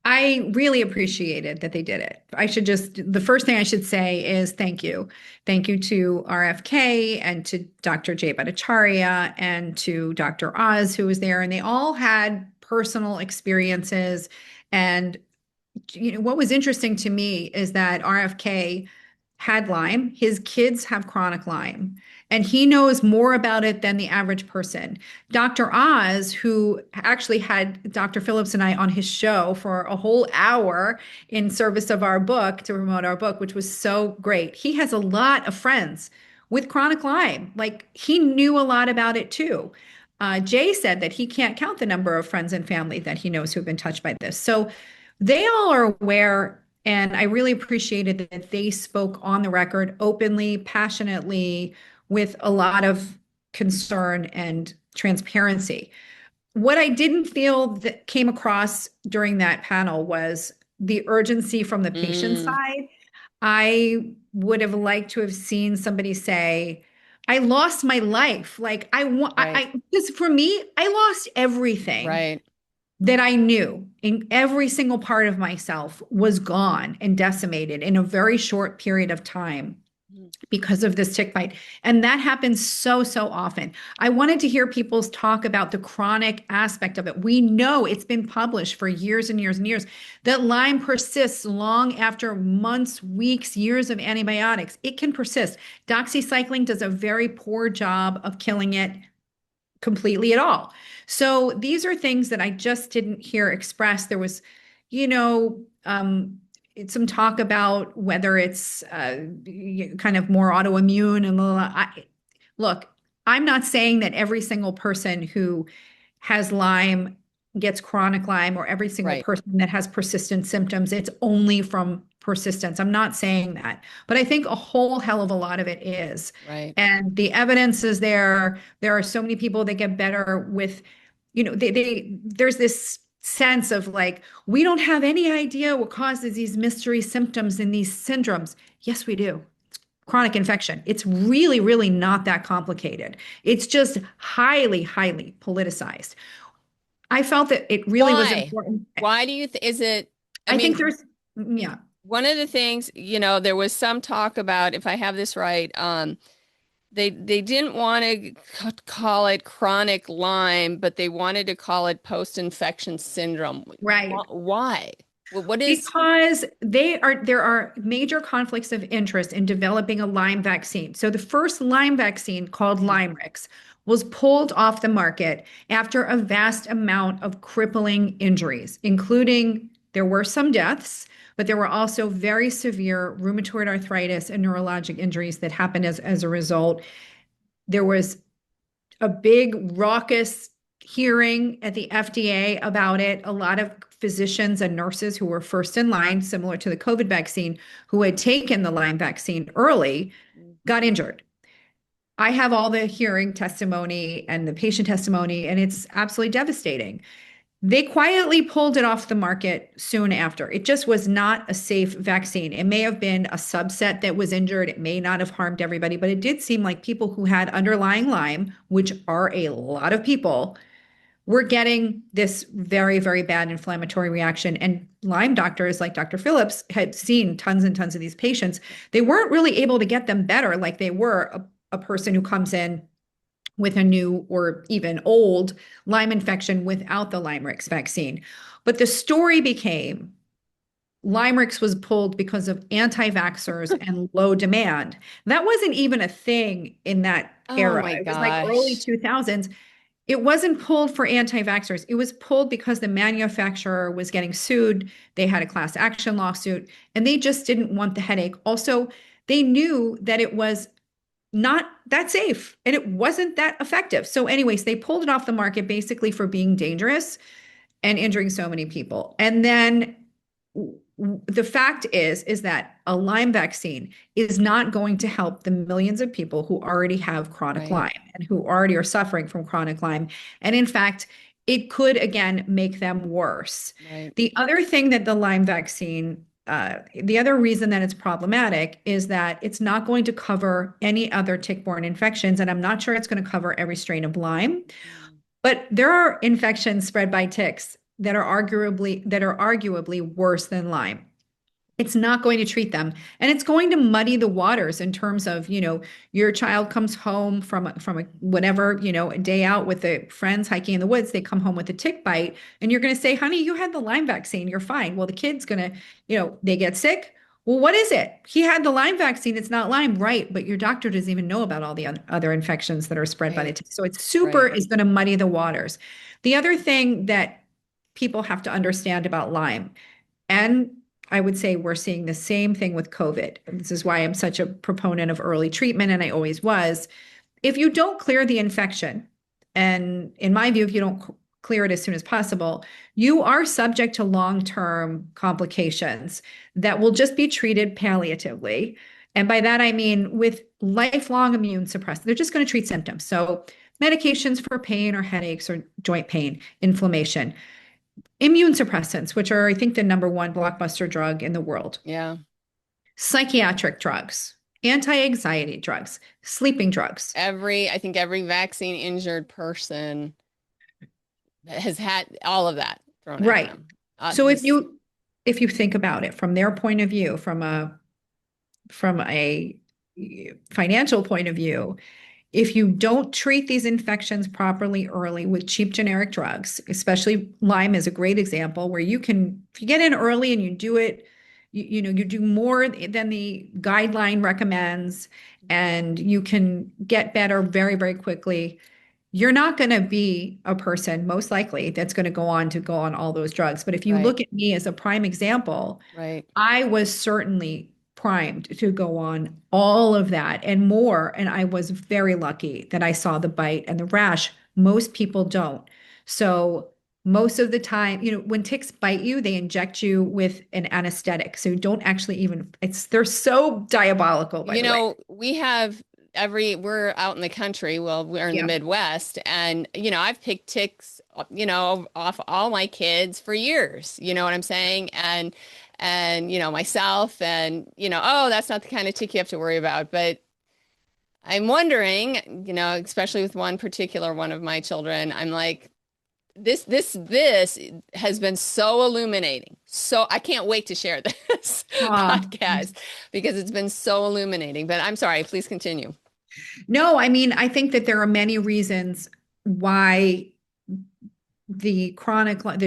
I really appreciated that they did it. The first thing I should say is thank you. Thank you to RFK and to Dr. Jay Bhattacharya and to Dr. Oz, who was there. And they all had personal experiences. And what was interesting to me is that RFK had Lyme. His kids have chronic Lyme, and he knows more about it than the average person. Dr. Oz, who actually had Dr. Phillips and I on his show for a whole hour in service of our book to promote our book, which was so great. He has a lot of friends with chronic Lyme. Like he knew a lot about it too. Jay said that he can't count the number of friends and family that he knows who've been touched by this. So they all are aware, and I really appreciated that they spoke on the record openly, passionately, with a lot of concern and transparency. What I didn't feel that came across during that panel was the urgency from the patient Mm, side. I would have liked to have seen somebody say, I lost my life. Like I want, right, because for me, I lost everything right. that I knew in every single part of myself was gone and decimated in a very short period of time because of this tick bite. And that happens so, so often. I wanted to hear people's talk about the chronic aspect of it. We know it's been published for years and years and years that Lyme persists long after months, weeks, years of antibiotics. It can persist. Doxycycline does a very poor job of killing it completely at all. So these are things that I just didn't hear expressed. There was, you know, some talk about whether it's kind of more autoimmune and blah, blah, blah. Look, I'm not saying that every single person who has Lyme gets chronic Lyme or every single Right. person that has persistent symptoms, it's only from persistence. I'm not saying that, but I think a whole hell of a lot of it is. Right. And the evidence is there. There are so many people that get better with, there's this sense of like, we don't have any idea what causes these mystery symptoms and these syndromes. Yes, we do. Mm. Chronic infection. It's really, really not that complicated. It's just highly, highly politicized. I felt that it really was Why? important. Why do you is it? I I think mean, there's, yeah, one of the things, there was some talk about, if I have this right, they didn't want to call it chronic Lyme, but they wanted to call it post-infection syndrome. right. Why? What is? Because there are major conflicts of interest in developing a Lyme vaccine. So the first Lyme vaccine called Mm. Lymerix was pulled off the market after a vast amount of crippling injuries, including there were some deaths, but there were also very severe rheumatoid arthritis and neurologic injuries that happened as a result. There was a big raucous hearing at the FDA about it. A lot of physicians and nurses who were first in line, similar to the COVID vaccine, who had taken the Lyme vaccine early, got injured. I have all the hearing testimony and the patient testimony, and it's absolutely devastating. They quietly pulled it off the market soon after. It just was not a safe vaccine. It may have been a subset that was injured. It may not have harmed everybody, but it did seem like people who had underlying Lyme, which are a lot of people, were getting this very, very bad inflammatory reaction. And Lyme doctors like Dr. Phillips had seen tons and tons of these patients. They weren't really able to get them better like they were a person who comes in with a new or even old Lyme infection without the Lymerix vaccine. But the story became Lymerix was pulled because of anti-vaxxers and low demand. That wasn't even a thing in that Oh era. my It was like early gosh. 2000s. It wasn't pulled for anti-vaxxers. It was pulled because the manufacturer was getting sued. They had a class action lawsuit, and they just didn't want the headache. Also, they knew that it was not that safe and it wasn't that effective. So, anyways, they pulled it off the market basically for being dangerous and injuring so many people. And then the fact is that a Lyme vaccine is not going to help the millions of people who already have chronic Right. Lyme and who already are suffering from chronic Lyme. And in fact, it could again make them worse. Right. The other thing that the Lyme vaccine, the other reason that it's problematic is that it's not going to cover any other tick-borne infections, and I'm not sure it's going to cover every strain of Lyme. Mm. But there are infections spread by ticks that are arguably worse than Lyme. It's not going to treat them, and it's going to muddy the waters in terms of, your child comes home from a whatever, a day out with the friends hiking in the woods. They come home with a tick bite, and you're going to say, "Honey, you had the Lyme vaccine. You're fine." Well, the kid's going to, they get sick. Well, what is it? He had the Lyme vaccine. It's not Lyme, right? But your doctor doesn't even know about all the other infections that are spread by the Right. tick. So it's super Right. is going to muddy the waters. The other thing that people have to understand about Lyme, and I would say we're seeing the same thing with COVID. This is why I'm such a proponent of early treatment, and I always was. If you don't clear the infection, and in my view, if you don't clear it as soon as possible, you are subject to long-term complications that will just be treated palliatively. And by that, I mean with lifelong immune suppressants. They're just going to treat symptoms. So medications for pain or headaches or joint pain, inflammation, immune suppressants, which are, I think, the number one blockbuster drug in the world, Yeah. psychiatric drugs, anti-anxiety drugs, sleeping drugs. I think every vaccine injured person has had all of that thrown at Right. them. So if This, you think about it from their point of view, from a financial point of view, if you don't treat these infections properly early with cheap generic drugs, especially Lyme is a great example where if you get in early and you do it, you do more than the guideline recommends, and you can get better very, very quickly. You're not going to be a person, most likely, that's going to go on all those drugs. But if you right. look at me as a prime example, Right. I was certainly primed to go on all of that and more. And I was very lucky that I saw the bite and the rash. Most people don't. So most of the time, when ticks bite you, they inject you with an anesthetic. So you don't actually even, they're so diabolical, by You the way. know, we have we're out in the country. Well, we're in the Yeah. Midwest, and I've picked ticks, off all my kids for years. You know what I'm saying? And myself, and oh, that's not the kind of tick you have to worry about. But I'm wondering, especially with one particular one of my children, I'm like, this has been so illuminating. So I can't wait to share this Ah. podcast because it's been so illuminating. But I'm sorry, please continue. No, I mean, I think that there are many reasons why the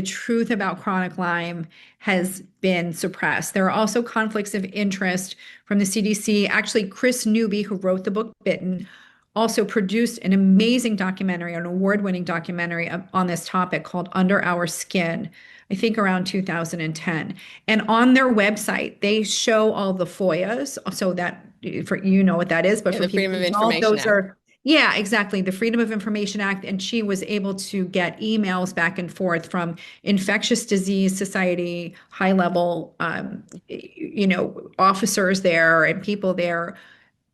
truth about chronic Lyme has been suppressed. There are also conflicts of interest from the CDC. Actually, Chris Newby, who wrote the book Bitten, also produced an amazing documentary, an award-winning documentary on this topic called Under Our Skin, I think around 2010. And on their website, they show all the FOIAs, so that for what that is, but Yeah, for the people Freedom of who don't, Information those Act. are yeah, exactly. The Freedom of Information Act. And she was able to get emails back and forth from Infectious Disease Society, high level, officers there and people there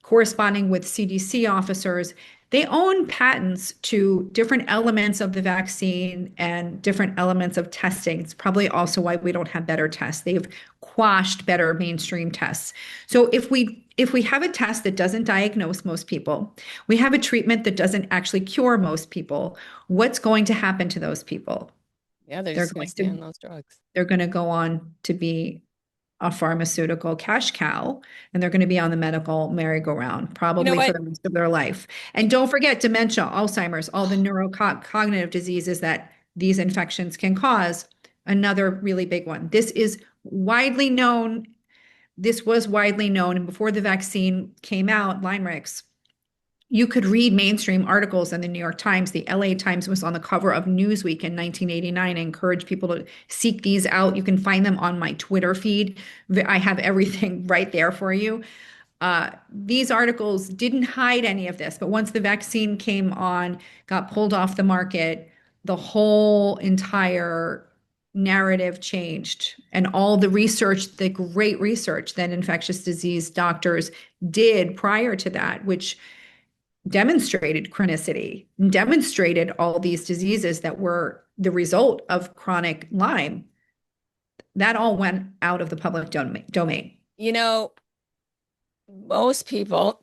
corresponding with CDC officers. They own patents to different elements of the vaccine and different elements of testing. It's probably also why we don't have better tests. They've quashed better mainstream tests. So if we have a test that doesn't diagnose most people, we have a treatment that doesn't actually cure most people, what's going to happen to those people? Yeah, they're They're just going to going stay to on those drugs. they're going to go on to be a pharmaceutical cash cow, and they're going to be on the medical merry-go-round You know probably for what? the rest of their life. And don't forget dementia, Alzheimer's, all the neurocognitive diseases that these infections can cause. Another really big one. This is widely known. This was widely known, and before the vaccine came out, Lymerix, you could read mainstream articles in the New York Times. The LA Times was on the cover of Newsweek in 1989. I encourage people to seek these out. You can find them on my Twitter feed. I have everything right there for you. These articles didn't hide any of this, but once the vaccine came on, got pulled off the market, the whole entire narrative changed. And all the research, the great research that infectious disease doctors did prior to that, which demonstrated chronicity, demonstrated all these diseases that were the result of chronic Lyme, that all went out of the public domain. You know, most people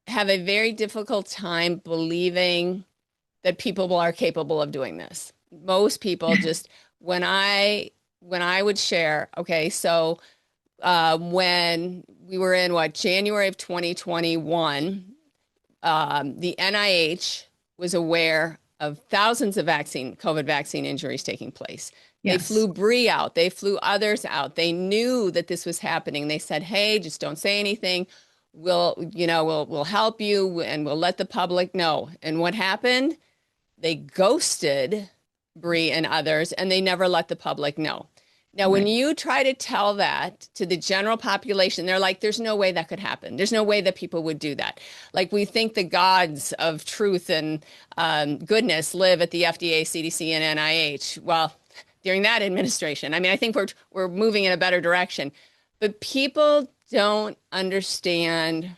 have a very difficult time believing that people are capable of doing this. Most people just when I would share, okay, so when we were in January of 2021, the NIH was aware of thousands of COVID vaccine injuries taking place. They Yes. flew Bree out. They flew others out. They knew that this was happening. They said, "Hey, just don't say anything. We'll help you and we'll let the public know." And what happened? They ghosted Bree and others, and they never let the public know. Now, when Right. you try to tell that to the general population, they're like, there's no way that could happen. There's no way that people would do that. Like, we think the gods of truth and goodness live at the FDA, CDC, and NIH. Well, during that administration, I mean, I think we're moving in a better direction. But people don't understand,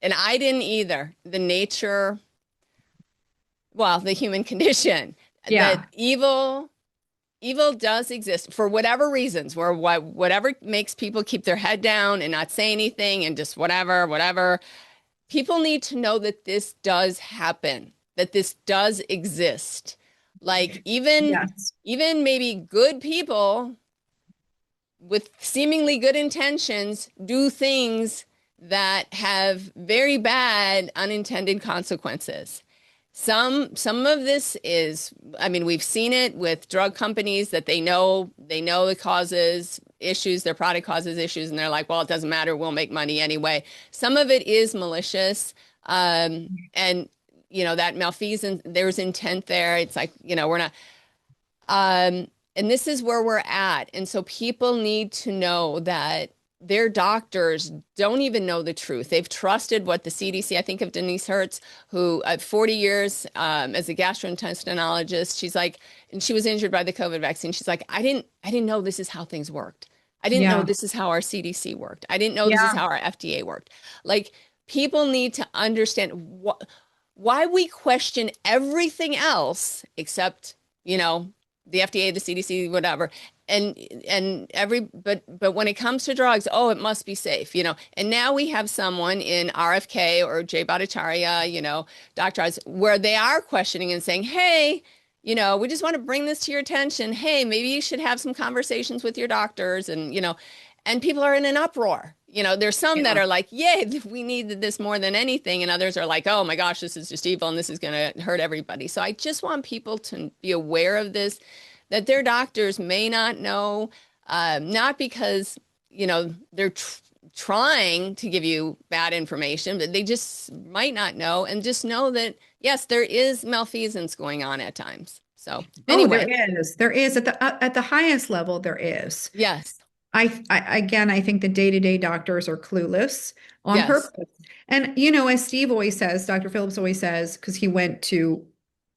and I didn't either, the nature, well, the human condition, that Yeah. evil does exist for whatever reasons, where whatever makes people keep their head down and not say anything and just whatever. People need to know that this does happen, that this does exist. Like Yes. even maybe good people with seemingly good intentions do things that have very bad unintended consequences. Some of this is, I mean, we've seen it with drug companies that they know it causes issues, their product causes issues, and they're like, well, it doesn't matter, we'll make money anyway. Some of it is malicious, and that malfeasance, there's intent there. It's like, we're not, and this is where we're at. And so people need to know that their doctors don't even know the truth. They've trusted what the CDC, I think of Denise Hertz, who at 40 years as a gastrointestinologist, she's like, and she was injured by the COVID vaccine. She's like, I didn't know this is how things worked. I didn't know Yeah. this is how our CDC worked. I didn't know this is Yeah. how our FDA worked. Like, people need to understand why we question everything else except, you know, the FDA, the CDC, whatever, and but when it comes to drugs, oh, it must be safe, you know. And now we have someone in RFK or Jay Bhattacharya, you know, Dr. Oz, where they are questioning and saying, hey, you know, we just want to bring this to your attention. Hey, maybe you should have some conversations with your doctors, and you know, and people are in an uproar. You know, there's some that Yeah. are like, yay, we need this more than anything, and others are like, oh my gosh, this is just evil and this is going to hurt everybody. So I just want people to be aware of this, that their doctors may not know, not because, you know, they're trying to give you bad information, but they just might not know, and just know that, yes, there is malfeasance going on at times. So Oh, there anyway, is. There is at the highest level, there is. yes, I again, I think the day-to-day doctors are clueless on yes, purpose. And you know, as Steve always says, Dr. Phillips always says, because he went to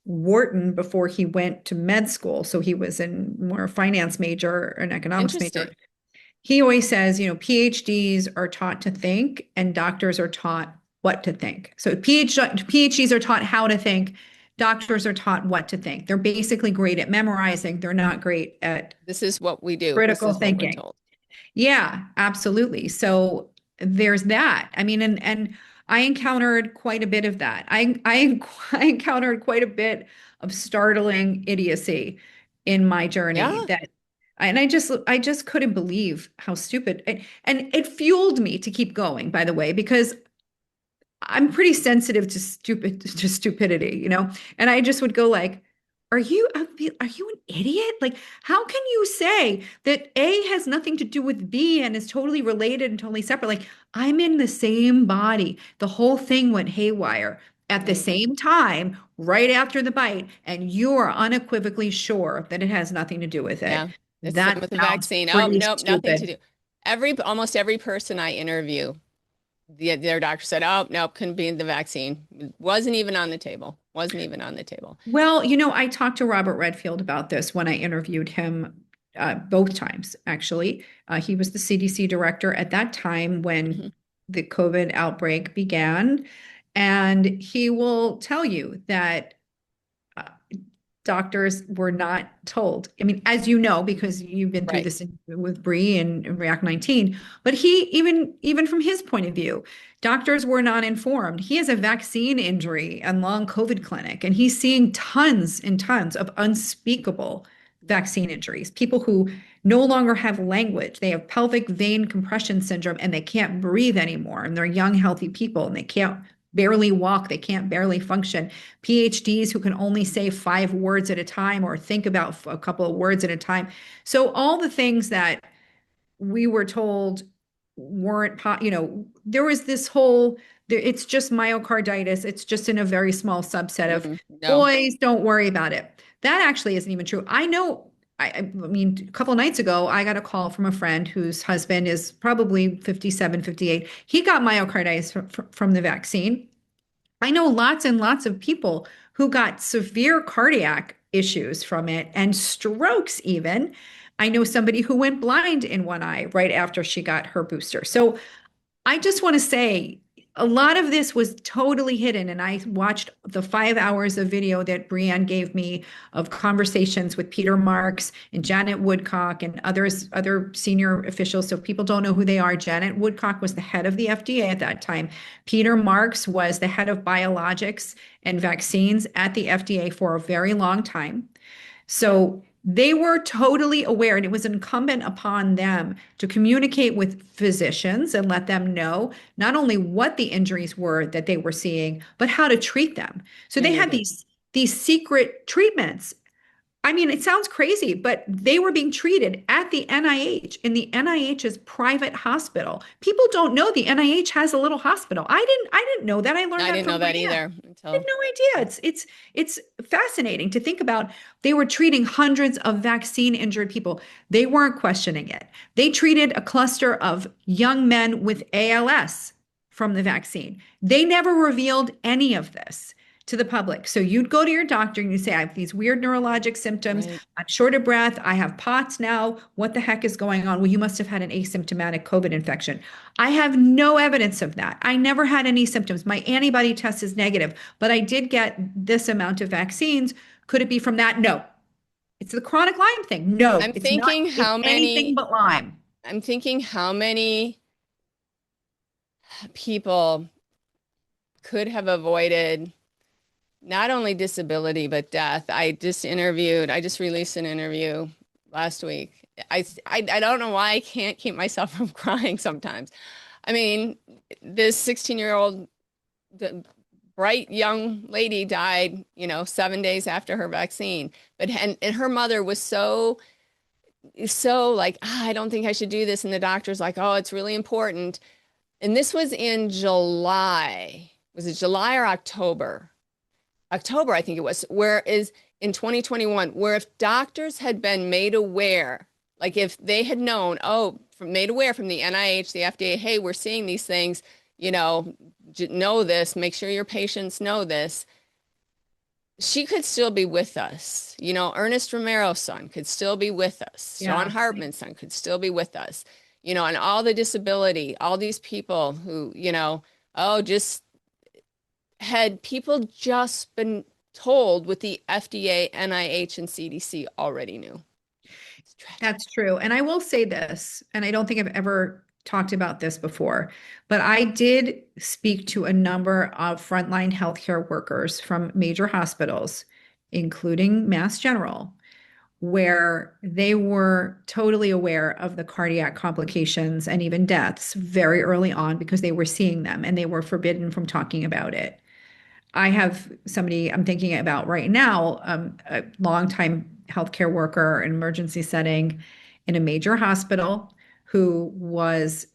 Wharton before he went to med school, so he was in more a finance major, an economics major. interesting. He always says, you know, PhDs are taught to think and doctors are taught what to think. So PhDs are taught how to think, doctors are taught what to think. They're basically great at memorizing, they're not great at This is what we do. This critical is what we're thinking. told. Yeah, absolutely. So there's that. I mean, and I encountered quite a bit of that. I encountered quite a bit of startling idiocy in my journey Yeah, that and I just couldn't believe how stupid and it fueled me to keep going, by the way, because I'm pretty sensitive to stupidity, you know? And I just would go like, are you an idiot? Like, how can you say that A has nothing to do with B and is totally related and totally separate? Like, I'm in the same body. The whole thing went haywire at the right. same time, right after the bite, and you are unequivocally sure that it has nothing to do with it. Yeah. It's the same That with the sounds vaccine. Oh, pretty nope, nothing to stupid. do. Almost every person I interview, their doctor said, oh, nope, couldn't be the vaccine. Wasn't even on the table. Wasn't even on the table. Well, you know, I talked to Robert Redfield about this when I interviewed him both times, actually. He was the CDC director at that time when Mhm. the COVID outbreak began. And he will tell you that uh, doctors were not told. I mean, as you know, because you've been through Right. this with Bree and React 19, but he even from his point of view, doctors were not informed. He has a vaccine injury and long COVID clinic, and he's seeing tons and tons of unspeakable vaccine injuries. People who no longer have language. They have pelvic vein compression syndrome and they can't breathe anymore. And they're young, healthy people and they can't barely walk, they can't barely function. PhDs who can only say 5 words at a time or think about a couple of words at a time. So all the things that we were told weren't, you know, there was this whole, it's just myocarditis. It's just in a very small subset of No. boys, don't worry about it. That actually isn't even true. I know, I mean, a couple of nights ago, I got a call from a friend whose husband is probably 57, 58. He got myocarditis from the vaccine. I know lots and lots of people who got severe cardiac issues from it and strokes even. I know somebody who went blind in one eye right after she got her booster. So I just want to say a lot of this was totally hidden. And I watched the 5 hours of video that Brienne gave me of conversations with Peter Marks and Janet Woodcock and other senior officials. So people don't know who they are. Janet Woodcock was the head of the FDA at that time. Peter Marks was the head of biologics and vaccines at the FDA for a very long time. So they were totally aware, and it was incumbent upon them to communicate with physicians and let them know not only what the injuries were that they were seeing, but how to treat them. So they had Mhm. these secret treatments. I mean, it sounds crazy, but they were being treated at the NIH in the NIH's private hospital. People don't know the NIH has a little hospital. I didn't know that. I learned I that didn't know from my that aunt. either I had until no idea. It's fascinating to think about. They were treating hundreds of vaccine injured people. They weren't questioning it. They treated a cluster of young men with ALS from the vaccine. They never revealed any of this to the public. So you'd go to your doctor and you say, I have these weird neurologic symptoms. right. I'm short of breath. I have POTS now. What the heck is going on? Well, you must have had an asymptomatic COVID infection. I have no evidence of that. I never had any symptoms. My antibody test is negative, but I did get this amount of vaccines. Could it be from that? No. It's the chronic Lyme thing. No, I'm it's not. thinking It's how anything many but Lyme. I'm thinking how many people could have avoided not only disability but death. I just released an interview last week. I don't know why I can't keep myself from crying sometimes. I mean, this 16-year-old bright young lady died, 7 days after her vaccine. But and her mother was so like, I don't think I should do this. And the doctor's like, oh, it's really important. And this was in July. Was it July or October? October, I think it was, whereas in 2021, where if doctors had been made aware, like if they had known, made aware from the NIH, the FDA, hey, we're seeing these things, know this, make sure your patients know this, she could still be with us. Ernest Romero's son could still be with us. Sean Yeah. Hartman's son could still be with us. And all the disability, all these people who, just had people just been told what the FDA, NIH, and CDC already knew. It's tragic. That's true. And I will say this, and I don't think I've ever talked about this before, but I did speak to a number of frontline healthcare workers from major hospitals, including Mass General, where they were totally aware of the cardiac complications and even deaths very early on because they were seeing them and they were forbidden from talking about it. I have somebody I'm thinking about right now, a longtime healthcare worker, an emergency setting in a major hospital who was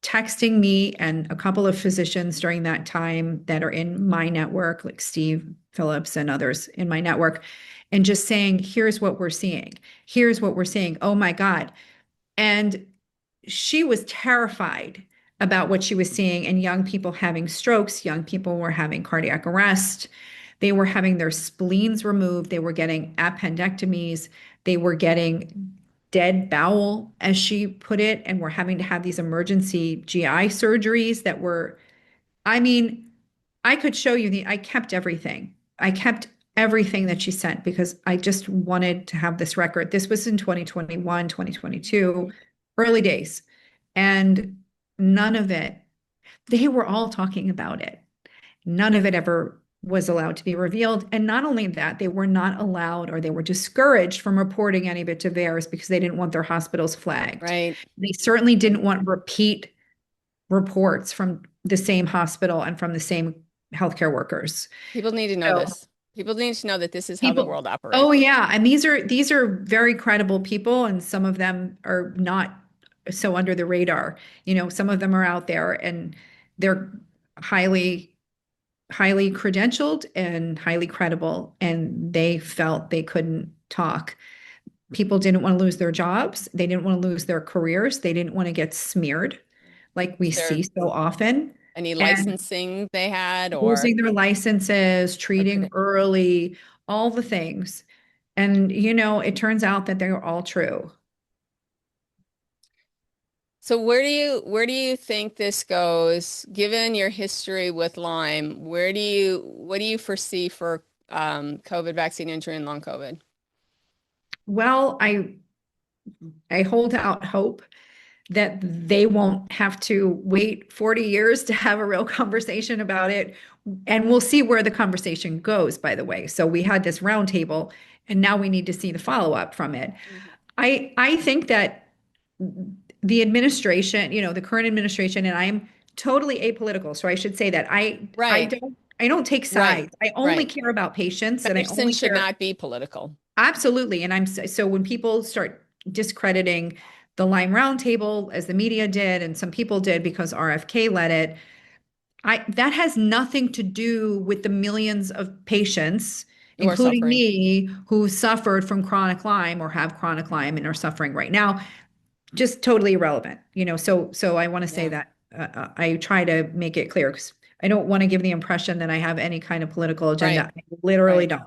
texting me and a couple of physicians during that time that are in my network, like Steve Phillips and others in my network, and just saying, here's what we're seeing. Here's what we're seeing. Oh my God. And she was terrified about what she was seeing and young people having strokes, young people were having cardiac arrest, they were having their spleens removed, they were getting appendectomies, they were getting dead bowel, as she put it, and were having to have these emergency GI surgeries that were, I mean, I could show you I kept everything. I kept everything that she sent because I just wanted to have this record. This was in 2021, 2022, early days. And none of it, they were all talking about it. None of it ever was allowed to be revealed. And not only that, they were not allowed or they were discouraged from reporting any of it to VAERS because they didn't want their hospitals flagged. Right. They certainly didn't want repeat reports from the same hospital and from the same healthcare workers. People need to know So this. People need to know that this is how the people, world oh operates. yeah, and these are very credible people, and some of them are not so under the radar. Some of them are out there and they're highly, highly credentialed and highly credible, and they felt they couldn't talk. People didn't want to lose their jobs. They didn't want to lose their careers. They didn't want to get smeared like we Is there see so often. any And licensing they had or losing their licenses, treating credentials? early, all the things. And, it turns out that they're all true. So where do you think this goes, given your history with Lyme? What do you foresee for COVID vaccine injury and long COVID? Well, I hold out hope that they won't have to wait 40 years to have a real conversation about it. And we'll see where the conversation goes, by the way. So we had this roundtable, and now we need to see the follow-up from it. Mhm. I think that the administration, the current administration, and I'm totally apolitical, so I should say that I Right. don't I don't take Right. sides. I only Right. care about patients and I Medicine only should care. not be political. Absolutely. And so when people start discrediting the Lyme Roundtable, as the media did, and some people did because RFK led it, that has nothing to do with the millions of patients, You are including suffering. me, who suffered from chronic Lyme or have chronic Lyme and are suffering right now. Just totally irrelevant, so I want to say Yeah. that I try to make it clear because I don't want to give the impression that I have any kind of political agenda. Right. I literally Right.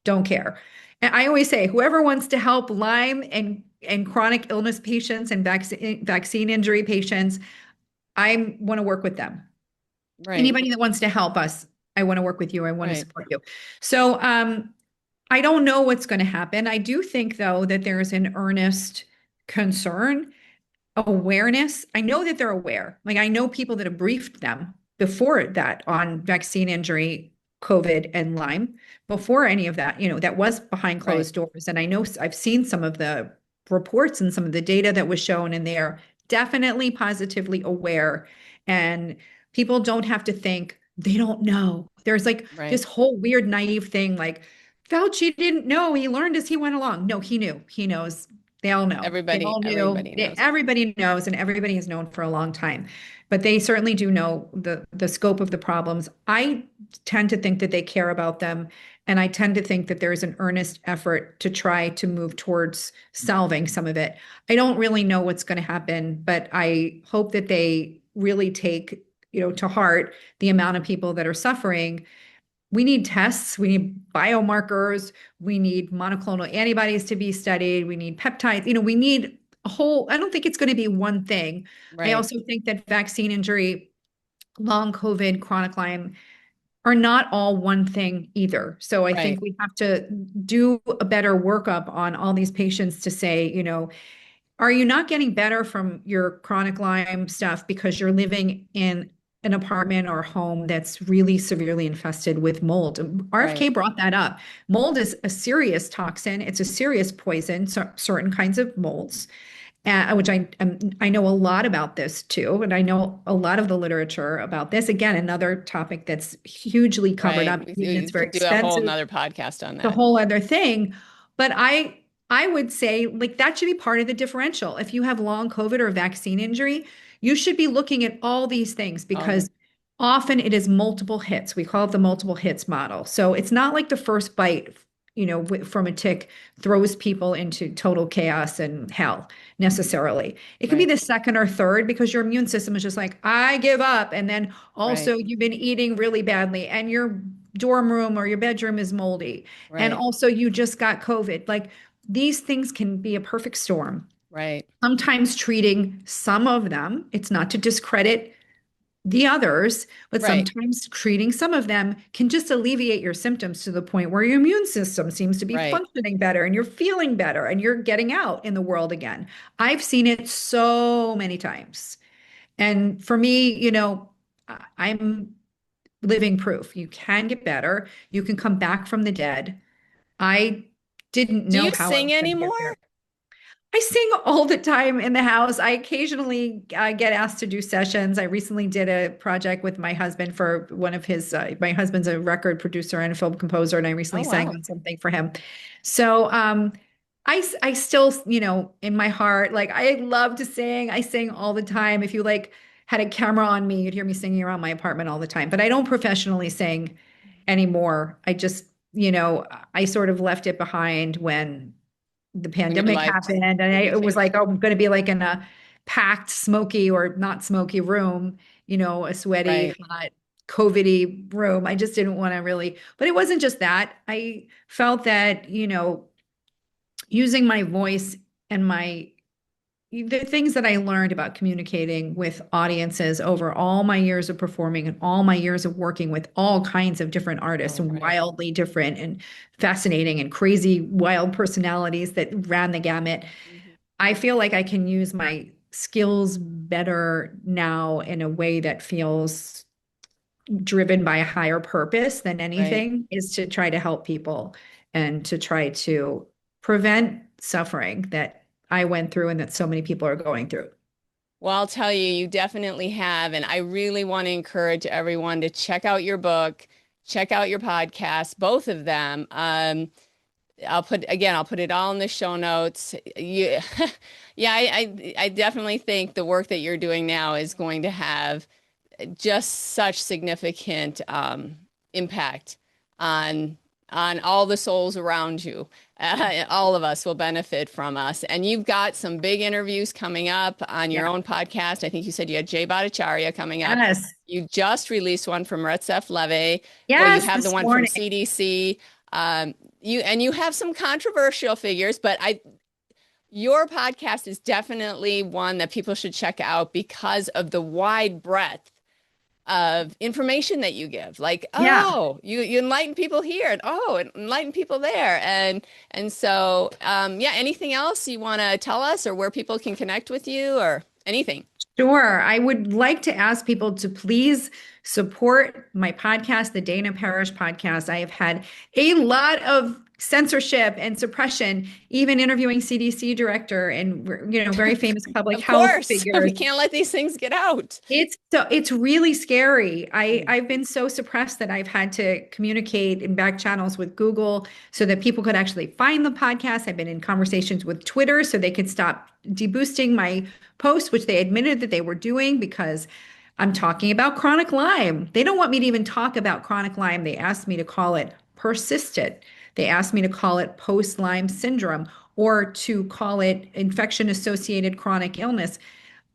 don't care. And I always say, whoever wants to help Lyme and chronic illness patients and vaccine injury patients, I want to work with them. Right. Anybody that wants to help us, I want to work with you. I want to Right. support you. So I don't know what's going to happen. I do think, though, that there's an earnest concern, awareness. I know that they're aware. Like, I know people that have briefed them before that on vaccine injury, COVID, and Lyme. Before any of that, that was behind Right. closed doors. And I know I've seen some of the reports and some of the data that was shown, and they're definitely positively aware. And people don't have to think they don't know. There's like Right. this whole weird naive thing like Fauci didn't know. He learned as he went along. No, he knew. He knows. They all know. They Everybody, all knew. everybody knows. Everybody knows, and everybody has known for a long time. But they certainly do know the scope of the problems. I tend to think that they care about them, and I tend to think that there's an earnest effort to try to move towards solving some of it. I don't really know what's going to happen, but I hope that they really take, to heart the amount of people that are suffering. We need tests, we need biomarkers, we need monoclonal antibodies to be studied, we need peptides, we need a whole, I don't think it's going to be one thing. I Right. also think that vaccine injury, long COVID, chronic Lyme are not all one thing either. So I think Right. we have to do a better workup on all these patients to say, are you not getting better from your chronic Lyme stuff because you're living in an apartment or home that's really severely infested with mold? Right. RFK brought that up. Mold is a serious toxin. It's a serious poison, certain kinds of molds, which I know a lot about this too, and I know a lot of the literature about this. Again, another topic that's hugely covered Right. up, and We it's very could do a whole expensive, nother podcast on the that. whole other thing. But I would say like that should be part of the differential. If you have long COVID or vaccine injury, you should be looking at all these things All the because often it is multiple hits. We call it the multiple hits model. So it's not like the first bite, from a tick throws people into total chaos and hell necessarily. It could be right. the second or third because your immune system is just like, I give up. And then Right. also you've been eating really badly and your dorm room or your bedroom is moldy. And Right. also you just got COVID. Like these things can be a perfect storm. Right. Sometimes treating some of them, it's not to discredit the others, but Right. sometimes treating some of them can just alleviate your symptoms to the point where your immune system seems to be Right. functioning better and you're feeling better and you're getting out in the world again. I've seen it so many times. And for me, I'm living proof. You can get better. You can come back from the dead. I didn't Do know you how I sing was going to get anymore? there. I sing all the time in the house. I occasionally get asked to do sessions. I recently did a project with my husband for one of his, my husband's a record producer and a film composer, and I Oh, recently sang wow. on something for him. So I still, in my heart, like I love to sing. I sing all the time. If you like had a camera on me, you'd hear me singing around my apartment all the time. But I don't professionally sing anymore. I just, I sort of left it behind when the When your pandemic life happened, and maybe it was like, changed. oh, I'm going to be like in a packed, smoky or not smoky room, a sweaty, Right. hot, COVID-y room. I just didn't want to really, but it wasn't just that. I felt that, using my voice and the things that I learned about communicating with audiences over all my years of performing and all my years of working with all kinds of different artists Oh, and right. wildly different and fascinating and crazy, wild personalities that ran the gamut. Mhm. I feel like I can use my skills better now in a way that feels driven by a higher purpose than Right. anything, is to try to help people and to try to prevent suffering that I went through and that so many people are going through. Well, I'll tell you, you definitely have. And I really want to encourage everyone to check out your book. check out your podcast, both of them. I'll put it all in the show notes. Yeah, I definitely think the work that you're doing now is going to have just such significant impact on all the souls around you. All of us will benefit from us. And you've got some big interviews coming up on Yeah. your own podcast. I think you said you had Jay Bhattacharya coming up. Yes. You just released one from Retsef Levy. Well, you Yes, have the this one from morning. CDC. You have some controversial figures, but your podcast is definitely one that people should check out because of the wide breadth of information that you give. Like, Yeah. oh, you enlighten people here, and oh, enlighten people there, and so yeah. Anything else you want to tell us, or where people can connect with you, or anything? Sure. I would like to ask people to please support my podcast, the Dana Parish podcast. I have had a lot of censorship and suppression, even interviewing CDC director and very famous public Of health course, we figures. can't let these things get out. It's really scary. Mm. I've been so suppressed that I've had to communicate in back channels with Google so that people could actually find the podcast. I've been in conversations with Twitter so they could stop deboosting my posts, which they admitted that they were doing because I'm talking about chronic Lyme. They don't want me to even talk about chronic Lyme. They asked me to call it persistent. They asked me to call it post-Lyme syndrome or to call it infection-associated chronic illness.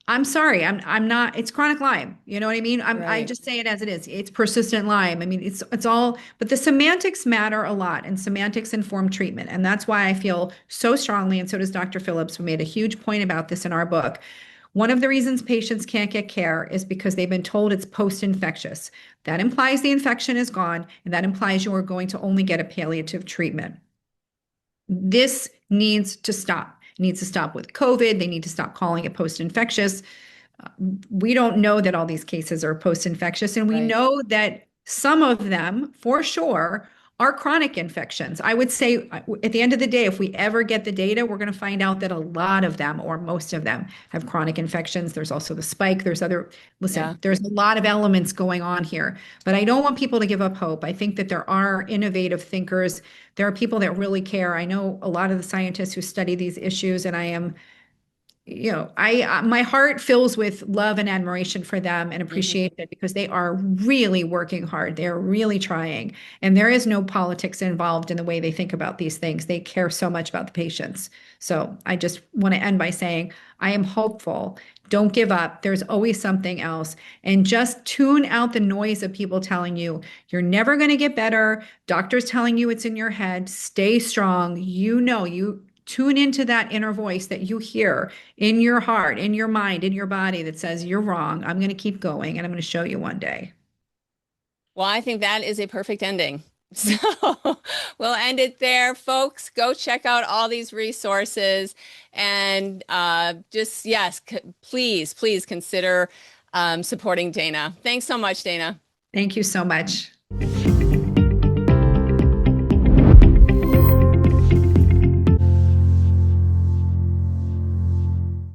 I'm sorry, I'm not, it's chronic Lyme. You know what I mean? I Right. just say it as it is. It's persistent Lyme. I mean, it's all, but the semantics matter a lot and semantics inform treatment. And that's why I feel so strongly, and so does Dr. Phillips, who made a huge point about this in our book. One of the reasons patients can't get care is because they've been told it's post-infectious. That implies the infection is gone, and that implies you are going to only get a palliative treatment. This needs to stop. It needs to stop with COVID. They need to stop calling it post-infectious. We don't know that all these cases are post-infectious, and we Right. know that some of them, for sure, are chronic infections. I would say at the end of the day, if we ever get the data, we're going to find out that a lot of them, or most of them, have chronic infections. There's also the spike. Yeah. There's a lot of elements going on here, but I don't want people to give up hope. I think that there are innovative thinkers. There are people that really care. I know a lot of the scientists who study these issues, and I am I my heart fills with love and admiration for them and Hmm. appreciation because they are really working hard. They're really trying. And there is no politics involved in the way they think about these things. They care so much about the patients. So I just want to end by saying I am hopeful. Don't give up. There's always something else. And just tune out the noise of people telling you you're never going to get better. Doctors telling you it's in your head. Stay strong. You tune into that inner voice that you hear in your heart, in your mind, in your body that says, you're wrong. I'm going to keep going and I'm going to show you one day. Well, I think that is a perfect ending. So we'll end it there, folks. Go check out all these resources and just, yes, please consider supporting Dana. Thanks so much, Dana. Thank you so much.